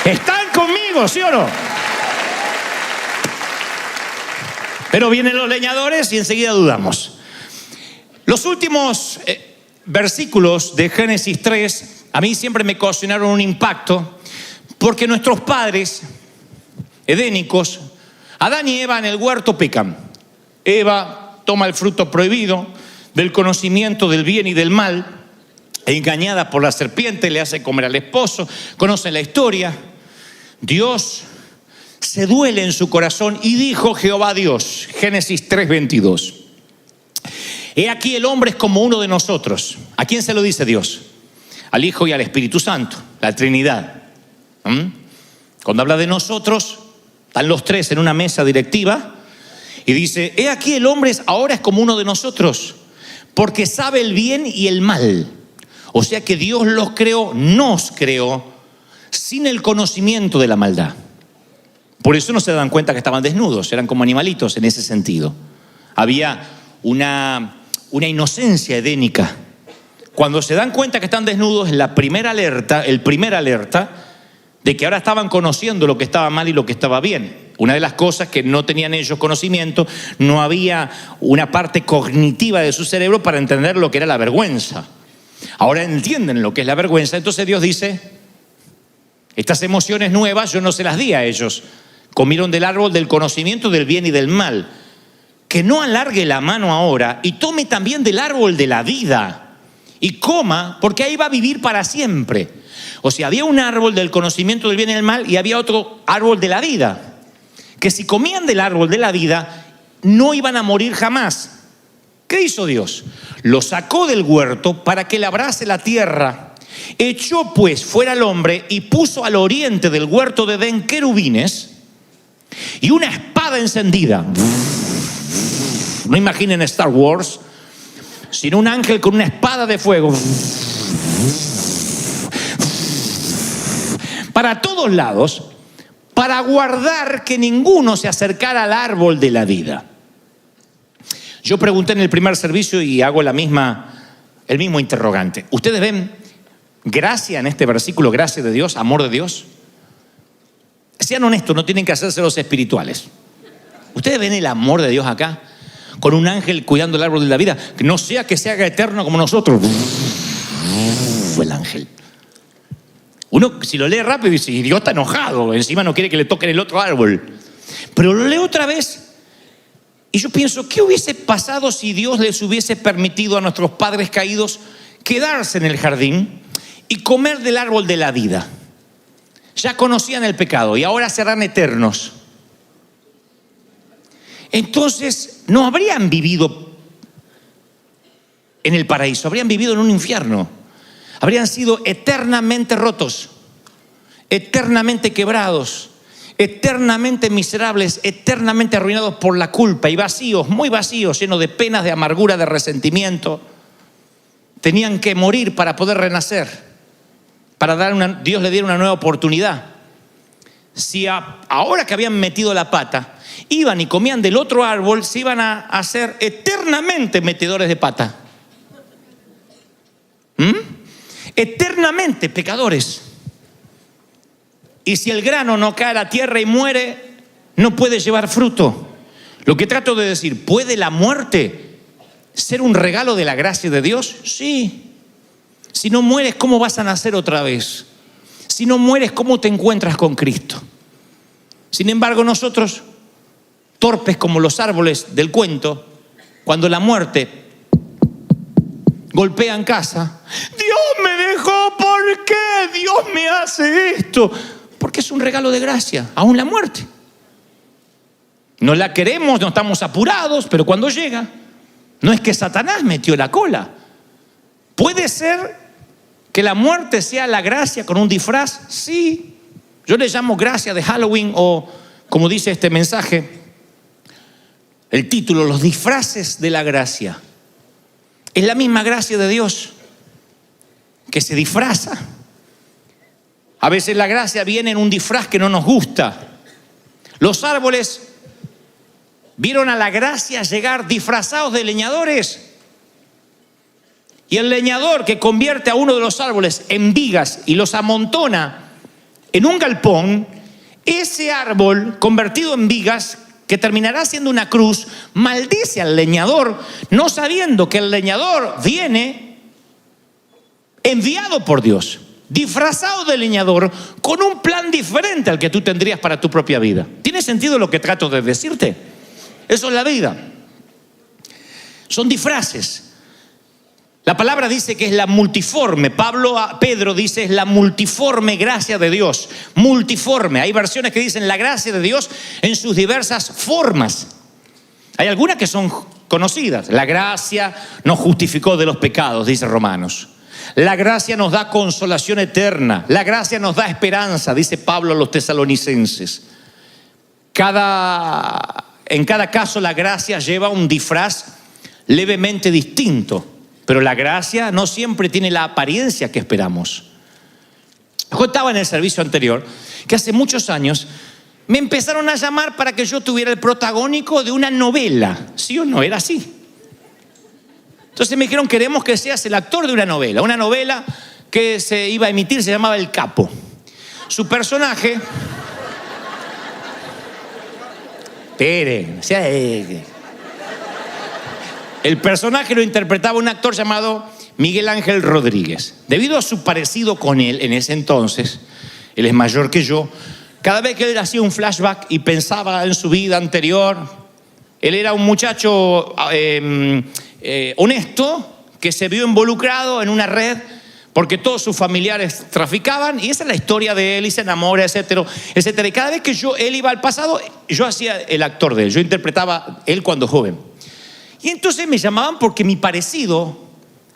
¿Están conmigo, sí o no? Pero vienen los leñadores y enseguida dudamos. Los últimos versículos de Génesis 3 a mí siempre me ocasionaron un impacto, porque nuestros padres edénicos, Adán y Eva en el huerto pecan. Eva toma el fruto prohibido del conocimiento del bien y del mal, engañada por la serpiente, le hace comer al esposo. Conocen la historia. Dios se duele en su corazón y dijo Jehová Dios, Génesis 3:22. He aquí el hombre es como uno de nosotros. ¿A quién se lo dice Dios? Al Hijo y al Espíritu Santo, la Trinidad. Cuando habla de nosotros, están los tres en una mesa directiva y dice, he aquí el hombre ahora es como uno de nosotros, porque sabe el bien y el mal. O sea que Dios los creó, nos creó, sin el conocimiento de la maldad. Por eso no se dan cuenta que estaban desnudos, eran como animalitos en ese sentido. Había una inocencia edénica. Cuando se dan cuenta que están desnudos, el primer alerta de que ahora estaban conociendo lo que estaba mal y lo que estaba bien. Una de las cosas que no tenían ellos conocimiento, no había una parte cognitiva de su cerebro para entender lo que era la vergüenza. Ahora entienden lo que es la vergüenza, entonces Dios dice, estas emociones nuevas yo no se las di a ellos. Comieron del árbol del conocimiento del bien y del mal. Que no alargue la mano ahora y tome también del árbol de la vida y coma, porque ahí va a vivir para siempre. O sea, había un árbol del conocimiento del bien y del mal y había otro árbol de la vida. Que si comían del árbol de la vida, no iban a morir jamás. ¿Qué hizo Dios? Lo sacó del huerto para que labrase la tierra. Echó pues fuera al hombre y puso al oriente del huerto de Edén querubines y una espada encendida. No imaginen Star Wars, sino un ángel con una espada de fuego. Para todos lados, para guardar que ninguno se acercara al árbol de la vida. Yo pregunté en el primer servicio y hago el mismo interrogante. ¿Ustedes ven gracia en este versículo, gracia de Dios, amor de Dios? Sean honestos, no tienen que hacerse los espirituales. ¿Ustedes ven el amor de Dios acá? Con un ángel cuidando el árbol de la vida, que no sea que se haga eterno como nosotros. El ángel. Uno, si lo lee rápido, dice, Dios está enojado, encima no quiere que le toquen el otro árbol. Pero lo leo otra vez y yo pienso, ¿qué hubiese pasado si Dios les hubiese permitido a nuestros padres caídos quedarse en el jardín y comer del árbol de la vida? Ya conocían el pecado y ahora serán eternos. Entonces no habrían vivido en el paraíso, habrían vivido en un infierno. Habrían sido eternamente rotos, eternamente quebrados, eternamente miserables, eternamente arruinados por la culpa y vacíos, muy vacíos, llenos de penas, de amargura, de resentimiento. Tenían que morir para poder renacer, para Dios le diera una nueva oportunidad. Si ahora que habían metido la pata, iban y comían del otro árbol, se iban a hacer eternamente metedores de pata. Eternamente pecadores. Y si el grano no cae a la tierra y muere, no puede llevar fruto. Lo que trato de decir, ¿puede la muerte ser un regalo de la gracia de Dios? Sí. Si no mueres, ¿cómo vas a nacer otra vez? Si no mueres, ¿cómo te encuentras con Cristo? Sin embargo, nosotros, torpes como los árboles del cuento, cuando la muerte golpea en casa, Dios me dejó, ¿por qué Dios me hace esto? Porque es un regalo de gracia, aún la muerte. No la queremos, no estamos apurados, pero cuando llega, no es que Satanás metió la cola. ¿Puede ser que la muerte sea la gracia con un disfraz? Sí. Yo le llamo gracia de Halloween, o como dice este mensaje, el título, los disfraces de la gracia. Es la misma gracia de Dios que se disfraza. A veces la gracia viene en un disfraz que no nos gusta. Los árboles vieron a la gracia llegar disfrazados de leñadores. Y el leñador que convierte a uno de los árboles en vigas y los amontona en un galpón, ese árbol convertido en vigas, que terminará siendo una cruz, maldice al leñador, no sabiendo que el leñador viene enviado por Dios, disfrazado de leñador, con un plan diferente al que tú tendrías para tu propia vida. ¿Tiene sentido lo que trato de decirte? Eso es la vida. Son disfraces. La palabra dice que es la multiforme. Pedro dice es la multiforme gracia de Dios. Multiforme. Hay versiones que dicen la gracia de Dios en sus diversas formas. Hay algunas que son conocidas. La gracia nos justificó de los pecados, dice Romanos. La gracia nos da consolación eterna. La gracia nos da esperanza, dice Pablo a los tesalonicenses. En cada caso la gracia lleva un disfraz levemente distinto. Pero la gracia no siempre tiene la apariencia que esperamos. Yo estaba en el servicio anterior, que hace muchos años me empezaron a llamar para que yo tuviera el protagónico de una novela. ¿Sí o no? Era así. Entonces me dijeron, queremos que seas el actor de una novela. Una novela que se iba a emitir, se llamaba El Capo. Su personaje... Esperen, el personaje lo interpretaba un actor llamado Miguel Ángel Rodríguez. Debido a su parecido con él en ese entonces, él es mayor que yo, cada vez que él hacía un flashback y pensaba en su vida anterior, él era un muchacho honesto que se vio involucrado en una red porque todos sus familiares traficaban, y esa es la historia de él, y se enamora, etcétera, etcétera. Y cada vez que él iba al pasado, yo hacía el actor de él, yo interpretaba él cuando joven. Y entonces me llamaban porque mi parecido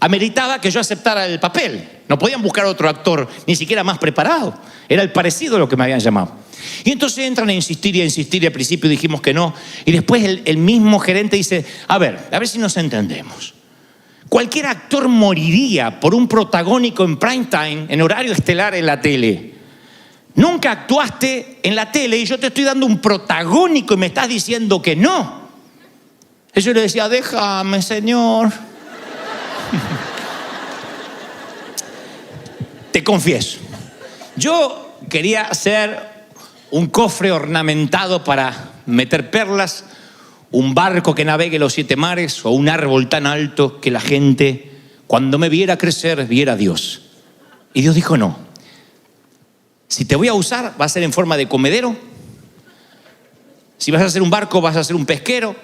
ameritaba que yo aceptara el papel. No podían buscar otro actor, ni siquiera más preparado. Era el parecido lo que me habían llamado. Y entonces entran a insistir y a insistir, y al principio dijimos que no. Y después el mismo gerente dice, a ver si nos entendemos. Cualquier actor moriría por un protagónico en prime time, en horario estelar en la tele. Nunca actuaste en la tele y yo te estoy dando un protagónico y me estás diciendo que no. Y yo le decía, déjame, Señor. Te confieso, yo quería hacer un cofre ornamentado para meter perlas, un barco que navegue los 7 mares, o un árbol tan alto que la gente, cuando me viera crecer, viera a Dios. Y Dios dijo, no. Si te voy a usar, va a ser en forma de comedero. Si vas a hacer un barco, vas a ser un pesquero.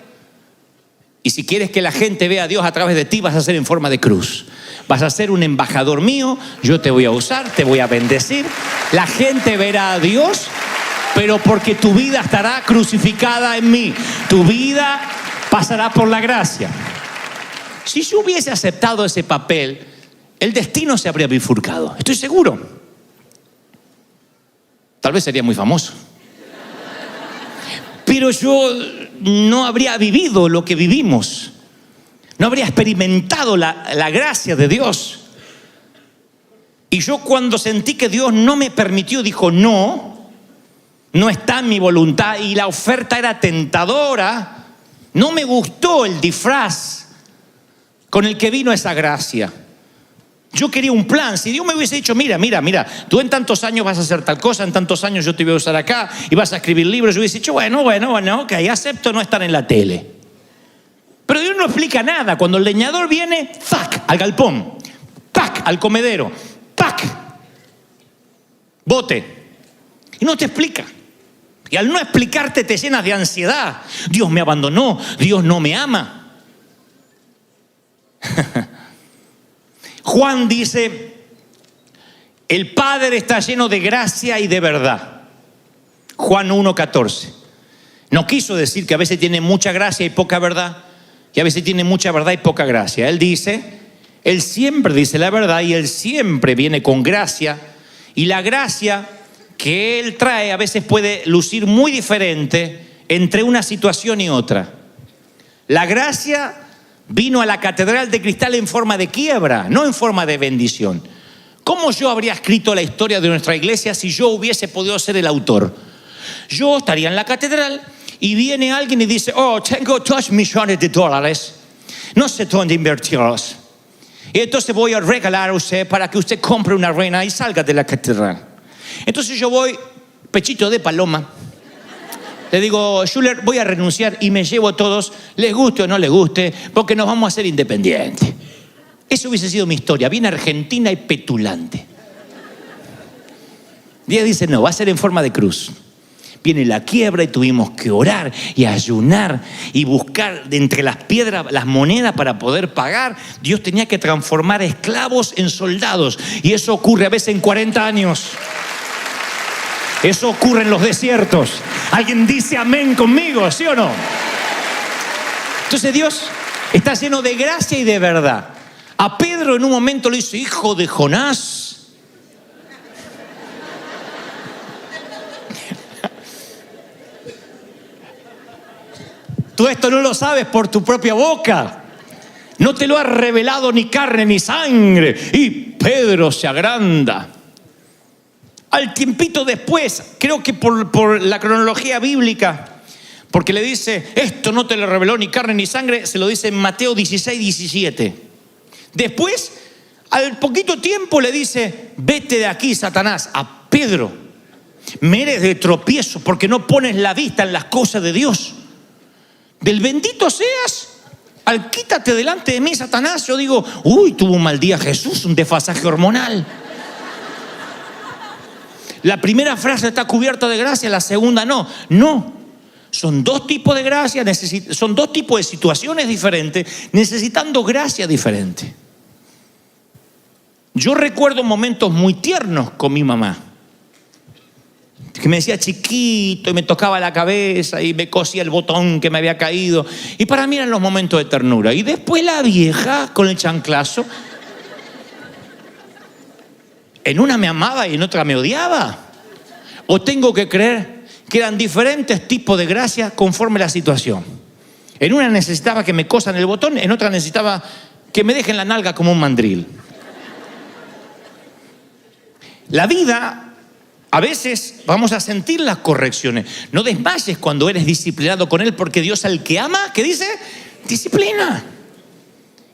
Y si quieres que la gente vea a Dios a través de ti, vas a ser en forma de cruz. Vas a ser un embajador mío, yo te voy a usar, te voy a bendecir. La gente verá a Dios, pero porque tu vida estará crucificada en mí. Tu vida pasará por la gracia. Si yo hubiese aceptado ese papel, el destino se habría bifurcado. Estoy seguro. Tal vez sería muy famoso. Pero yo no habría vivido lo que vivimos. No habría experimentado la gracia de Dios. Y yo, cuando sentí que Dios no me permitió, dijo, no está en mi voluntad, y la oferta era tentadora, no me gustó el disfraz con el que vino esa gracia. Yo quería un plan. Si Dios me hubiese dicho, mira, tú en tantos años vas a hacer tal cosa, en tantos años yo te voy a usar acá y vas a escribir libros, yo hubiese dicho, bueno, ok, acepto no estar en la tele. Pero Dios no explica nada. Cuando el leñador viene, ¡pac!, al galpón, ¡pac!, al comedero, ¡pac!, bote. Y no te explica. Y al no explicarte te llenas de ansiedad. Dios me abandonó, Dios no me ama. Juan dice, el Padre está lleno de gracia y de verdad. Juan 1:14. No quiso decir que a veces tiene mucha gracia y poca verdad, y a veces tiene mucha verdad y poca gracia. Él dice, Él siempre dice la verdad y Él siempre viene con gracia. Y la gracia que Él trae a veces puede lucir muy diferente entre una situación y otra. La gracia vino a la catedral de cristal en forma de quiebra, no en forma de bendición. ¿Cómo yo habría escrito la historia de nuestra iglesia si yo hubiese podido ser el autor? Yo estaría en la catedral y viene alguien y dice, oh, tengo $2 millones, no sé dónde invertirlos. Y entonces voy a regalar a usted para que usted compre una reina y salga de la catedral. Entonces yo voy, pechito de paloma, le digo, Schuller, voy a renunciar y me llevo a todos, les guste o no les guste, porque nos vamos a hacer independientes. Eso hubiese sido mi historia, bien argentina y petulante. Dios dice, no, va a ser en forma de cruz. Viene la quiebra y tuvimos que orar y ayunar y buscar de entre las piedras las monedas para poder pagar. Dios tenía que transformar esclavos en soldados. Y eso ocurre a veces en 40 años. Eso ocurre en los desiertos. ¿Alguien dice amén conmigo, sí o no? Entonces Dios está lleno de gracia y de verdad. A Pedro en un momento le dice, hijo de Jonás. Tú esto no lo sabes por tu propia boca. No te lo ha revelado ni carne ni sangre. Y Pedro se agranda. Al tiempito después, creo que por la cronología bíblica, porque le dice, esto no te lo reveló ni carne ni sangre, se lo dice en Mateo 16, 17. Después, al poquito tiempo le dice, vete de aquí, Satanás, a Pedro. Me eres de tropiezo porque no pones la vista en las cosas de Dios. Del bendito seas, al quítate delante de mí, Satanás. Yo digo, uy, tuvo un mal día Jesús, un desfasaje hormonal. La primera frase está cubierta de gracia, la segunda no. No, son dos tipos de gracia, son dos tipos de situaciones diferentes, necesitando gracia diferente. Yo recuerdo momentos muy tiernos con mi mamá, que me decía chiquito y me tocaba la cabeza y me cosía el botón que me había caído. Y para mí eran los momentos de ternura. Y después la vieja con el chanclazo. En una me amaba y en otra me odiaba. O tengo que creer que eran diferentes tipos de gracia conforme la situación. En una necesitaba que me cosan el botón, en otra necesitaba que me dejen la nalga como un mandril. La vida, a veces vamos a sentir las correcciones. No desmayes cuando eres disciplinado con Él, porque Dios al que ama, ¿qué dice? Disciplina.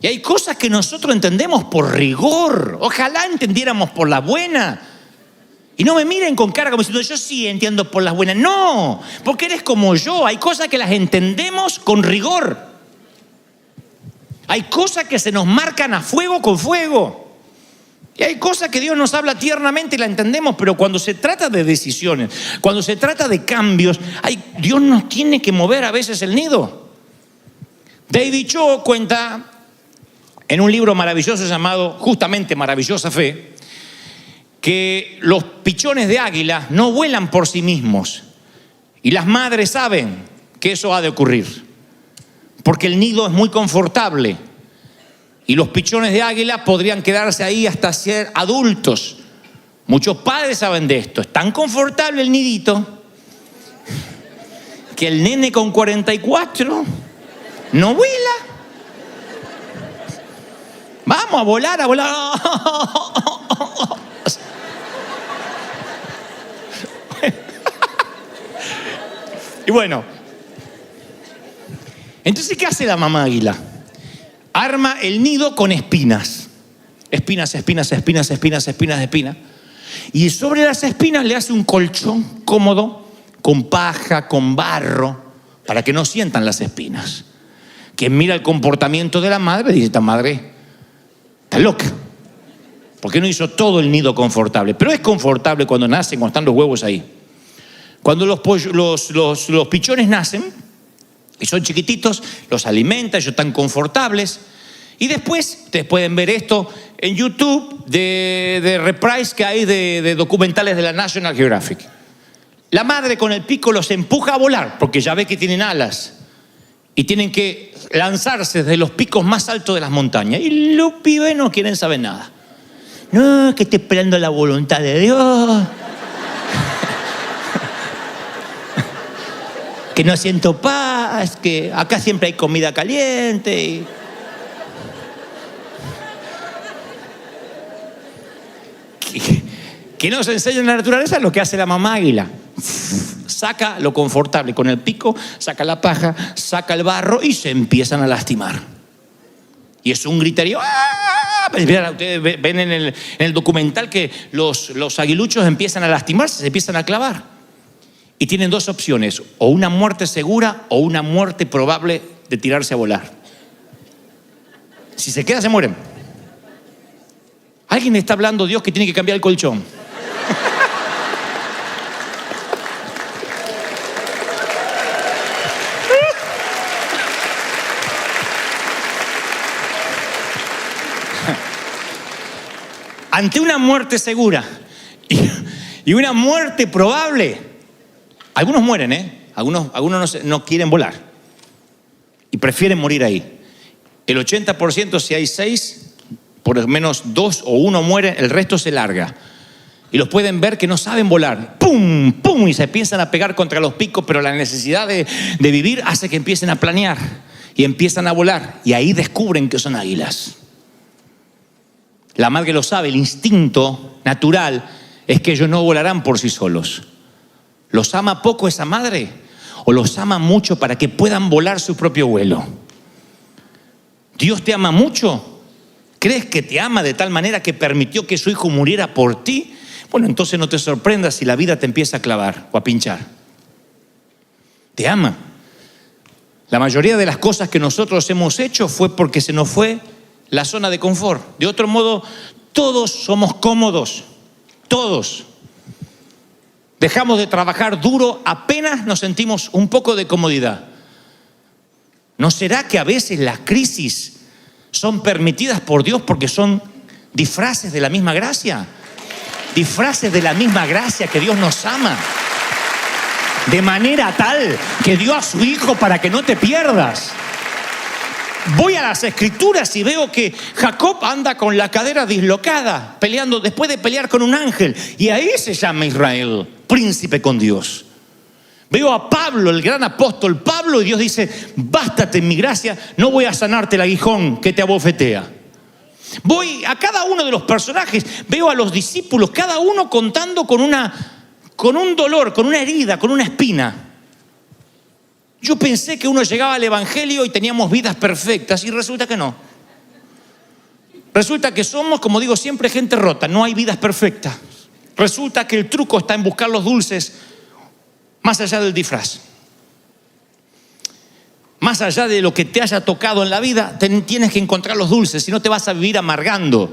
Y hay cosas que nosotros entendemos por rigor. Ojalá entendiéramos por la buena. Y no me miren con cara como diciendo, yo sí entiendo por las buenas. No, porque eres como yo. Hay cosas que las entendemos con rigor. Hay cosas que se nos marcan a fuego con fuego. Y hay cosas que Dios nos habla tiernamente y la entendemos, pero cuando se trata de decisiones, cuando se trata de cambios, Dios nos tiene que mover a veces el nido. David Cho cuenta en un libro maravilloso llamado justamente Maravillosa Fe, que los pichones de águila no vuelan por sí mismos. Y las madres saben que eso ha de ocurrir, porque el nido es muy confortable. Y los pichones de águila podrían quedarse ahí hasta ser adultos. Muchos padres saben de esto. Es tan confortable el nidito que el nene con 44 no vuela. Vamos a volar, a volar. Y bueno, entonces, ¿qué hace la mamá águila? Arma el nido con espinas. Espinas. Y sobre las espinas le hace un colchón cómodo, con paja, con barro, para que no sientan las espinas. Quien mira el comportamiento de la madre dice, esta madre está loca. ¿Por qué no hizo todo el nido confortable? Pero es confortable cuando nacen, cuando están los huevos ahí. Cuando los pichones nacen y son chiquititos, los alimenta, ellos están confortables. Y después, ustedes pueden ver esto en YouTube de reprise que hay de documentales de la National Geographic. La madre con el pico los empuja a volar, porque ya ve que tienen alas. y tienen que lanzarse desde los picos más altos de las montañas. Y los pibes no quieren saber nada. No, que estoy esperando la voluntad de Dios. Que no siento paz, que acá siempre hay comida caliente. Que nos enseña en la naturaleza lo que hace la mamá águila. Saca lo confortable con el pico, saca la paja, saca el barro y se empiezan a lastimar. Y es un griterío. ¡Ah! Ustedes ven en el documental que los aguiluchos empiezan a lastimarse, se empiezan a clavar. Y tienen dos opciones, o una muerte segura o una muerte probable de tirarse a volar. Si se queda, se mueren. Alguien está hablando, Dios, que tiene que cambiar el colchón. Ante una muerte segura y una muerte probable, algunos mueren, algunos no quieren volar y prefieren morir ahí. El 80%, si hay 6, por lo menos 2 o 1 mueren, el resto se larga. Y los pueden ver que no saben volar. ¡Pum! ¡Pum! Y se empiezan a pegar contra los picos, pero la necesidad de vivir hace que empiecen a planear y empiezan a volar. Y ahí descubren que son águilas. La madre lo sabe, el instinto natural es que ellos no volarán por sí solos. ¿Los ama poco esa madre? ¿O los ama mucho para que puedan volar su propio vuelo? ¿Dios te ama mucho? ¿Crees que te ama de tal manera que permitió que su hijo muriera por ti? Bueno, entonces no te sorprendas si la vida te empieza a clavar o a pinchar. Te ama. La mayoría de las cosas que nosotros hemos hecho fue porque se nos fue la zona de confort. De otro modo, todos somos cómodos. Todos. Dejamos de trabajar duro apenas nos sentimos un poco de comodidad. ¿No será que a veces las crisis son permitidas por Dios porque son disfraces de la misma gracia? Disfraces de la misma gracia que Dios nos ama. De manera tal que dio a su Hijo para que no te pierdas. Voy a las Escrituras y veo que Jacob anda con la cadera dislocada, peleando después de pelear con un ángel. Y ahí se llama Israel, príncipe con Dios. Veo a Pablo, el gran apóstol Pablo, y Dios dice: bástate en mi gracia, no voy a sanarte el aguijón que te abofetea. Voy a cada uno de los personajes, veo a los discípulos, cada uno contando con un dolor, con una herida, con una espina. Yo pensé que uno llegaba al evangelio y teníamos vidas perfectas, y resulta que no. Resulta que somos, como digo siempre, gente rota, no hay vidas perfectas. Resulta que el truco está en buscar los dulces más allá del disfraz. Más allá de lo que te haya tocado en la vida, tienes que encontrar los dulces, si no te vas a vivir amargando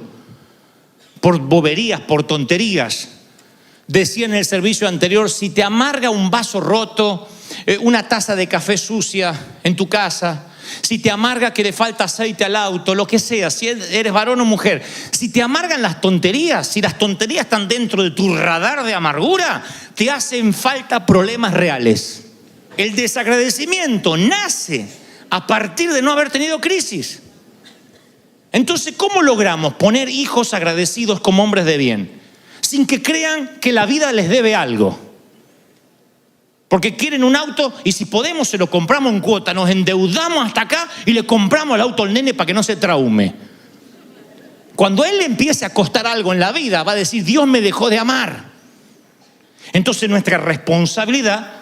por boberías, por tonterías. Decía en el servicio anterior, si te amarga un vaso roto, una taza de café sucia en tu casa, si te amarga que le falta aceite al auto, lo que sea, si eres varón o mujer, si te amargan las tonterías, si las tonterías están dentro de tu radar de amargura, te hacen falta problemas reales. El desagradecimiento nace a partir de no haber tenido crisis. Entonces, ¿cómo logramos poner hijos agradecidos como hombres de bien? Sin que crean que la vida les debe algo. Porque quieren un auto y si podemos se lo compramos en cuota, nos endeudamos hasta acá y le compramos el auto al nene para que no se traume. Cuando él le empiece a costar algo en la vida, va a decir: Dios me dejó de amar. Entonces nuestra responsabilidad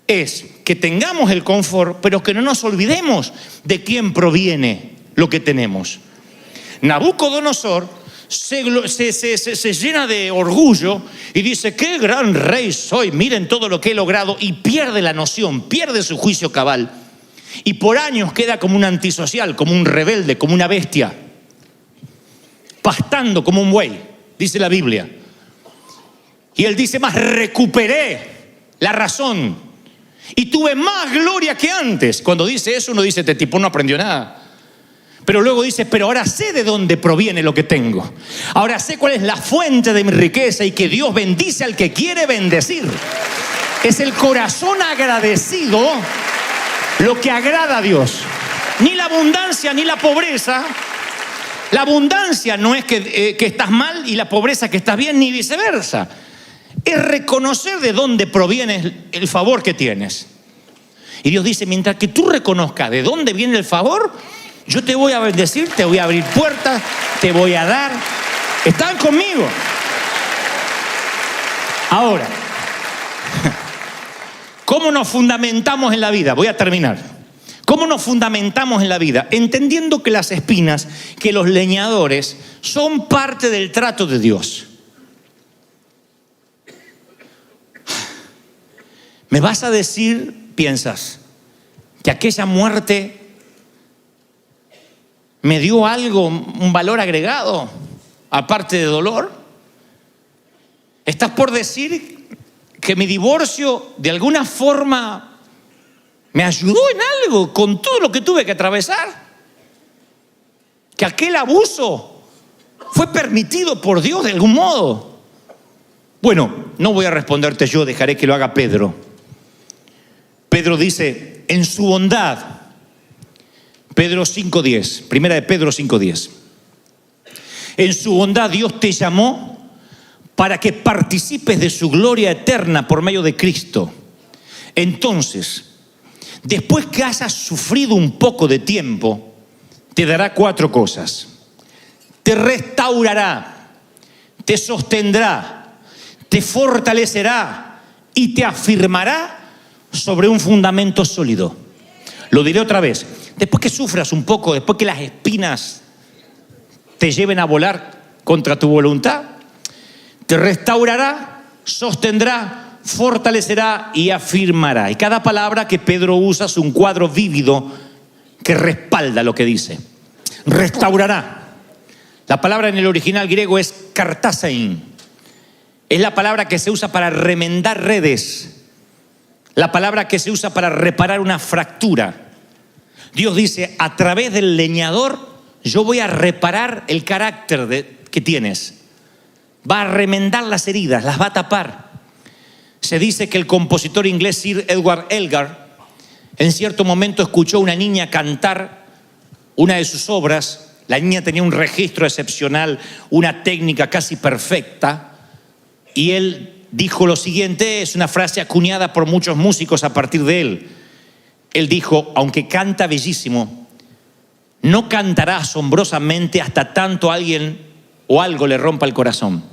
es que tengamos el confort, pero que no nos olvidemos de quién proviene lo que tenemos. Nabucodonosor se llena de orgullo y dice: qué gran rey soy, miren todo lo que he logrado, y pierde la noción, pierde su juicio cabal, y por años queda como un antisocial, como un rebelde, como una bestia, pastando como un buey, dice la Biblia. Y él dice más: recuperé la razón y tuve más gloria que antes. Cuando dice eso, uno dice: este tipo no aprendió nada. Pero luego dice: pero ahora sé de dónde proviene lo que tengo. Ahora sé cuál es la fuente de mi riqueza, y que Dios bendice al que quiere bendecir. Es el corazón agradecido lo que agrada a Dios. Ni la abundancia ni la pobreza. La abundancia no es que estás mal y la pobreza que estás bien, ni viceversa. Es reconocer de dónde proviene el favor que tienes. Y Dios dice, mientras que tú reconozcas de dónde viene el favor, yo te voy a bendecir, te voy a abrir puertas, te voy a dar. ¿Están conmigo? Ahora, ¿cómo nos fundamentamos en la vida? Voy a terminar. ¿Cómo nos fundamentamos en la vida? Entendiendo que las espinas, que los leñadores, son parte del trato de Dios. ¿Me vas a decir, piensas, que aquella muerte me dio algo, un valor agregado, aparte de dolor? ¿Estás por decir que mi divorcio de alguna forma me ayudó en algo con todo lo que tuve que atravesar? ¿Que aquel abuso fue permitido por Dios de algún modo? Bueno, no voy a responderte yo, dejaré que lo haga Pedro. Pedro dice, en su bondad, Pedro 5:10, primera de Pedro 5:10. En su bondad Dios te llamó para que participes de su gloria eterna por medio de Cristo. Entonces, después que hayas sufrido un poco de tiempo, te dará 4 cosas. Te restaurará, te sostendrá, te fortalecerá y te afirmará sobre un fundamento sólido. Lo diré otra vez. Después que sufras un poco, después que las espinas te lleven a volar contra tu voluntad, te restaurará, sostendrá, fortalecerá y afirmará. Y cada palabra que Pedro usa es un cuadro vívido que respalda lo que dice. Restaurará. La palabra en el original griego es kartasein. Es la palabra que se usa para remendar redes. La palabra que se usa para reparar una fractura. Dios dice, a través del leñador, yo voy a reparar el carácter que tienes. Va a remendar las heridas, las va a tapar. Se dice que el compositor inglés Sir Edward Elgar en cierto momento escuchó a una niña cantar una de sus obras. La niña tenía un registro excepcional, una técnica casi perfecta, y él dijo lo siguiente, es una frase acuñada por muchos músicos a partir de él. Él dijo, aunque canta bellísimo, no cantará asombrosamente hasta tanto alguien o algo le rompa el corazón.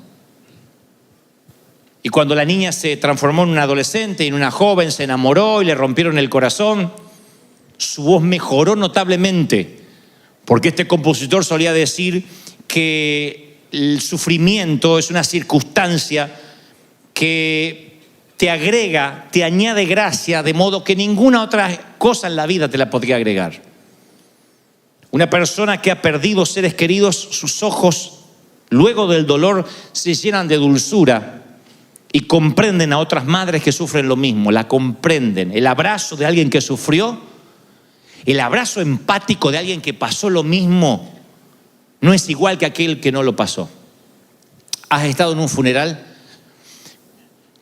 Y cuando la niña se transformó en una adolescente y en una joven, se enamoró y le rompieron el corazón, su voz mejoró notablemente, porque este compositor solía decir que el sufrimiento es una circunstancia que te agrega, te añade gracia, de modo que ninguna otra cosa en la vida te la podría agregar. Una persona que ha perdido seres queridos, sus ojos, luego del dolor, se llenan de dulzura y comprenden a otras madres que sufren lo mismo, la comprenden. El abrazo de alguien que sufrió, el abrazo empático de alguien que pasó lo mismo, no es igual que aquel que no lo pasó. ¿Has estado en un funeral?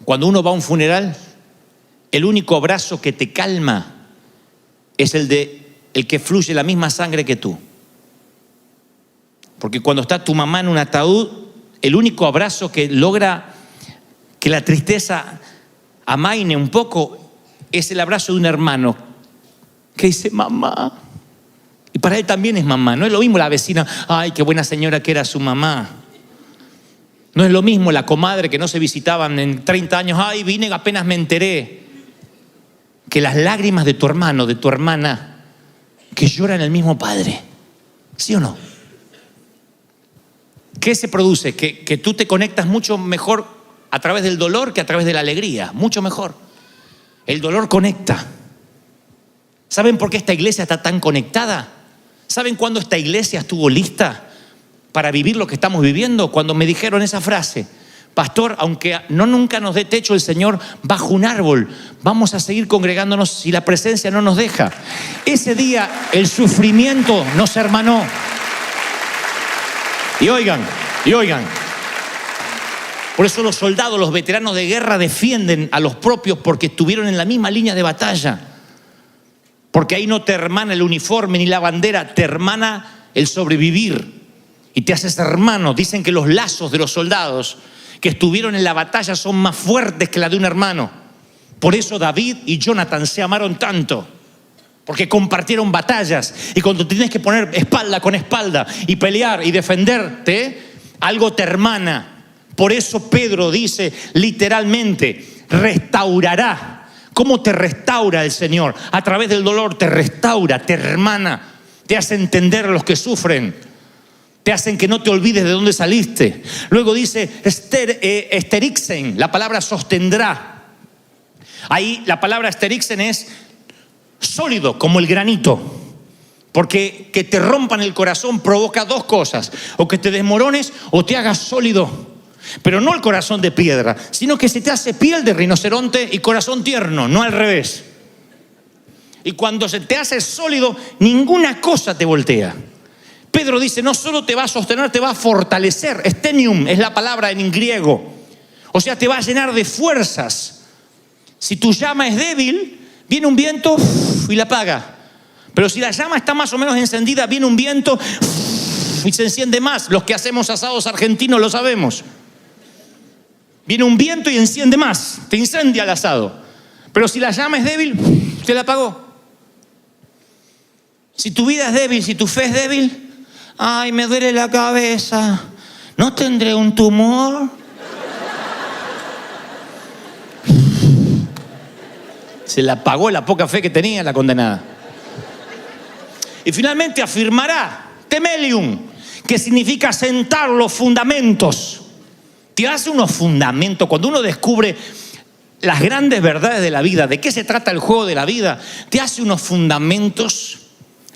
Cuando uno va a un funeral, el único abrazo que te calma es el que fluye la misma sangre que tú. Porque cuando está tu mamá en un ataúd, el único abrazo que logra que la tristeza amaine un poco es el abrazo de un hermano que dice mamá. Y para él también es mamá. No es lo mismo la vecina, ay, qué buena señora que era su mamá. No es lo mismo la comadre que no se visitaban en 30 años, ay, vine apenas me enteré. Que las lágrimas de tu hermano, de tu hermana, que lloran el mismo padre. ¿Sí o no? ¿Qué se produce? Que tú te conectas mucho mejor a través del dolor que a través de la alegría. Mucho mejor. El dolor conecta. ¿Saben por qué esta iglesia está tan conectada? ¿Saben cuándo esta iglesia estuvo lista para vivir lo que estamos viviendo? Cuando me dijeron esa frase, pastor, aunque no nunca nos dé techo el Señor bajo un árbol, vamos a seguir congregándonos si la presencia no nos deja. Ese día el sufrimiento nos hermanó. Y oigan, por eso los soldados, los veteranos de guerra defienden a los propios porque estuvieron en la misma línea de batalla. Porque ahí no te hermana el uniforme ni la bandera, te hermana el sobrevivir. Y te haces hermano. Dicen que los lazos de los soldados que estuvieron en la batalla son más fuertes que la de un hermano. Por eso David y Jonathan se amaron tanto. Porque compartieron batallas. Y cuando tienes que poner espalda con espalda y pelear y defenderte, algo te hermana. Por eso Pedro dice literalmente, restaurará. ¿Cómo te restaura el Señor? A través del dolor te restaura, te hermana, te hace entender a los que sufren, te hacen que no te olvides de dónde saliste. Luego dice esterixen, la palabra sostendrá. Ahí la palabra esterixen es sólido como el granito. Porque que te rompan el corazón provoca dos cosas: o que te desmorones o te hagas sólido. Pero no el corazón de piedra, sino que se te hace piel de rinoceronte y corazón tierno, no al revés. Y cuando se te hace sólido, ninguna cosa te voltea. Pedro dice, no solo te va a sostener, te va a fortalecer. Stenium es la palabra en griego. O sea, te va a llenar de fuerzas. Si tu llama es débil, viene un viento y la apaga. Pero si la llama está más o menos encendida, viene un viento y se enciende más. Los que hacemos asados argentinos lo sabemos. Viene un viento y enciende más, te incendia el asado. Pero si la llama es débil, te la apagó. Si tu vida es débil, si tu fe es débil, ay, me duele la cabeza, ¿no tendré un tumor? Se la apagó la poca fe que tenía la condenada. Y finalmente afirmará, temelium, que significa sentar los fundamentos. Te hace unos fundamentos. Cuando uno descubre las grandes verdades de la vida, de qué se trata el juego de la vida, te hace unos fundamentos.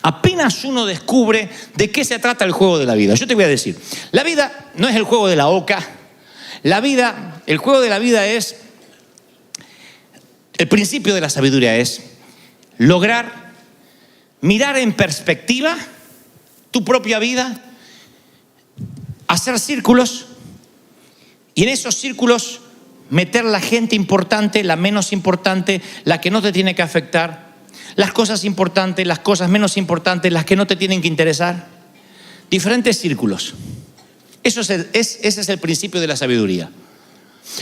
Apenas uno descubre de qué se trata el juego de la vida. Yo te voy a decir, la vida no es el juego de la oca. La vida, el juego de la vida es, el principio de la sabiduría es lograr mirar en perspectiva tu propia vida, hacer círculos. Y en esos círculos meter la gente importante, la menos importante, la que no te tiene que afectar, las cosas importantes, las cosas menos importantes, las que no te tienen que interesar. Diferentes círculos. Ese es el principio de la sabiduría.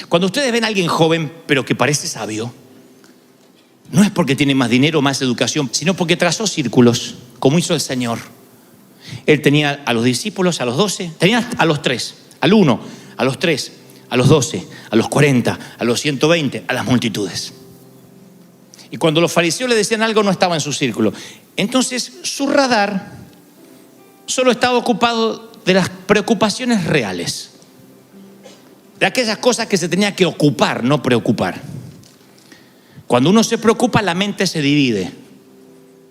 Cuando ustedes ven a alguien joven, pero que parece sabio, no es porque tiene más dinero o más educación, sino porque trazó círculos, como hizo el Señor. Él tenía a los discípulos, a los 12, tenía a los 3, al 1, a los 3, a los 12, a los 40, a los 120, a las multitudes. Y cuando los fariseos le decían algo, no estaba en su círculo. Entonces su radar solo estaba ocupado de las preocupaciones reales, de aquellas cosas que se tenía que ocupar, no preocupar. Cuando uno se preocupa, la mente se divide.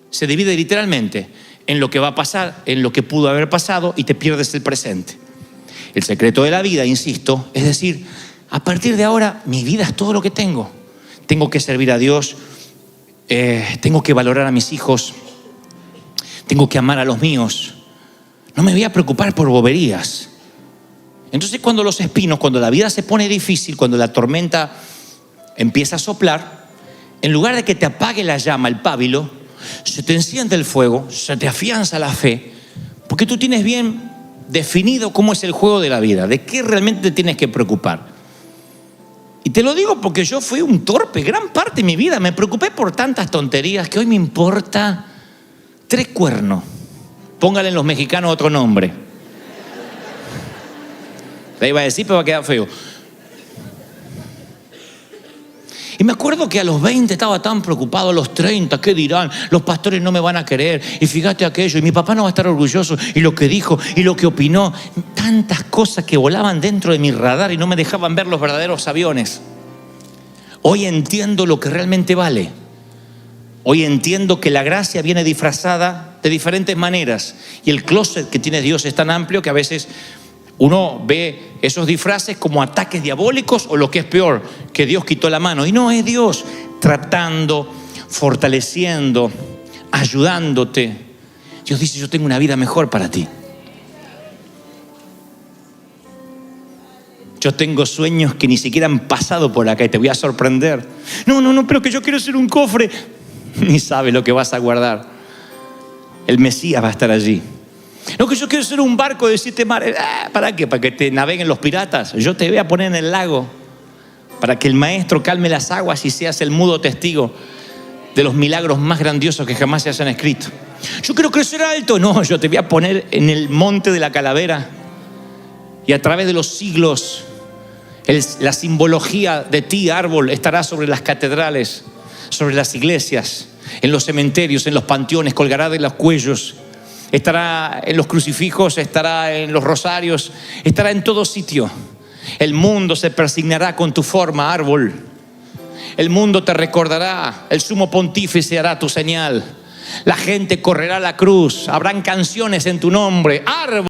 Se divide literalmente en lo que va a pasar, en lo que pudo haber pasado, y te pierdes el presente. El secreto de la vida, insisto, es decir, a partir de ahora mi vida es todo lo que tengo. Tengo que servir a Dios, tengo que valorar a mis hijos, tengo que amar a los míos. No me voy a preocupar por boberías. Entonces cuando los espinos, cuando la vida se pone difícil, cuando la tormenta empieza a soplar, en lugar de que te apague la llama, el pábilo, se te enciende el fuego, se te afianza la fe, porque tú tienes bien definido cómo es el juego de la vida, de qué realmente te tienes que preocupar. Y te lo digo porque yo fui un torpe gran parte de mi vida. Me preocupé por tantas tonterías que hoy me importa 3 cuernos. Póngale en los mexicanos otro nombre. Le iba a decir, pero va a quedar feo. Y me acuerdo que a los 20 estaba tan preocupado, a los 30, ¿qué dirán? Los pastores no me van a querer, y fíjate aquello, y mi papá no va a estar orgulloso, y lo que dijo, y lo que opinó. Tantas cosas que volaban dentro de mi radar y no me dejaban ver los verdaderos aviones. Hoy entiendo lo que realmente vale. Hoy entiendo que la gracia viene disfrazada de diferentes maneras, y el closet que tiene Dios es tan amplio que a veces uno ve esos disfraces como ataques diabólicos, o lo que es peor, que Dios quitó la mano. Y no, es Dios tratando, fortaleciendo, ayudándote. Dios dice, yo tengo una vida mejor para ti. Yo tengo sueños que ni siquiera han pasado por acá y te voy a sorprender. No, pero que yo quiero ser un cofre. ni sabes lo que vas a guardar. El Mesías va a estar allí. No, que yo quiero ser un barco de 7 mares. ¿Para qué? ¿Para que te naveguen los piratas? Yo te voy a poner en el lago para que el maestro calme las aguas y seas el mudo testigo de los milagros más grandiosos que jamás se hayan escrito. Yo quiero crecer alto. No, yo te voy a poner en el monte de la calavera y a través de los siglos la simbología de ti, árbol, estará sobre las catedrales, sobre las iglesias, en los cementerios, en los panteones, colgará de los cuellos, estará en los crucifijos, estará en los rosarios, estará en todo sitio. El mundo se persignará con tu forma, árbol. El mundo te recordará, el sumo pontífice hará tu señal. La gente correrá a la cruz, habrán canciones en tu nombre, árbol.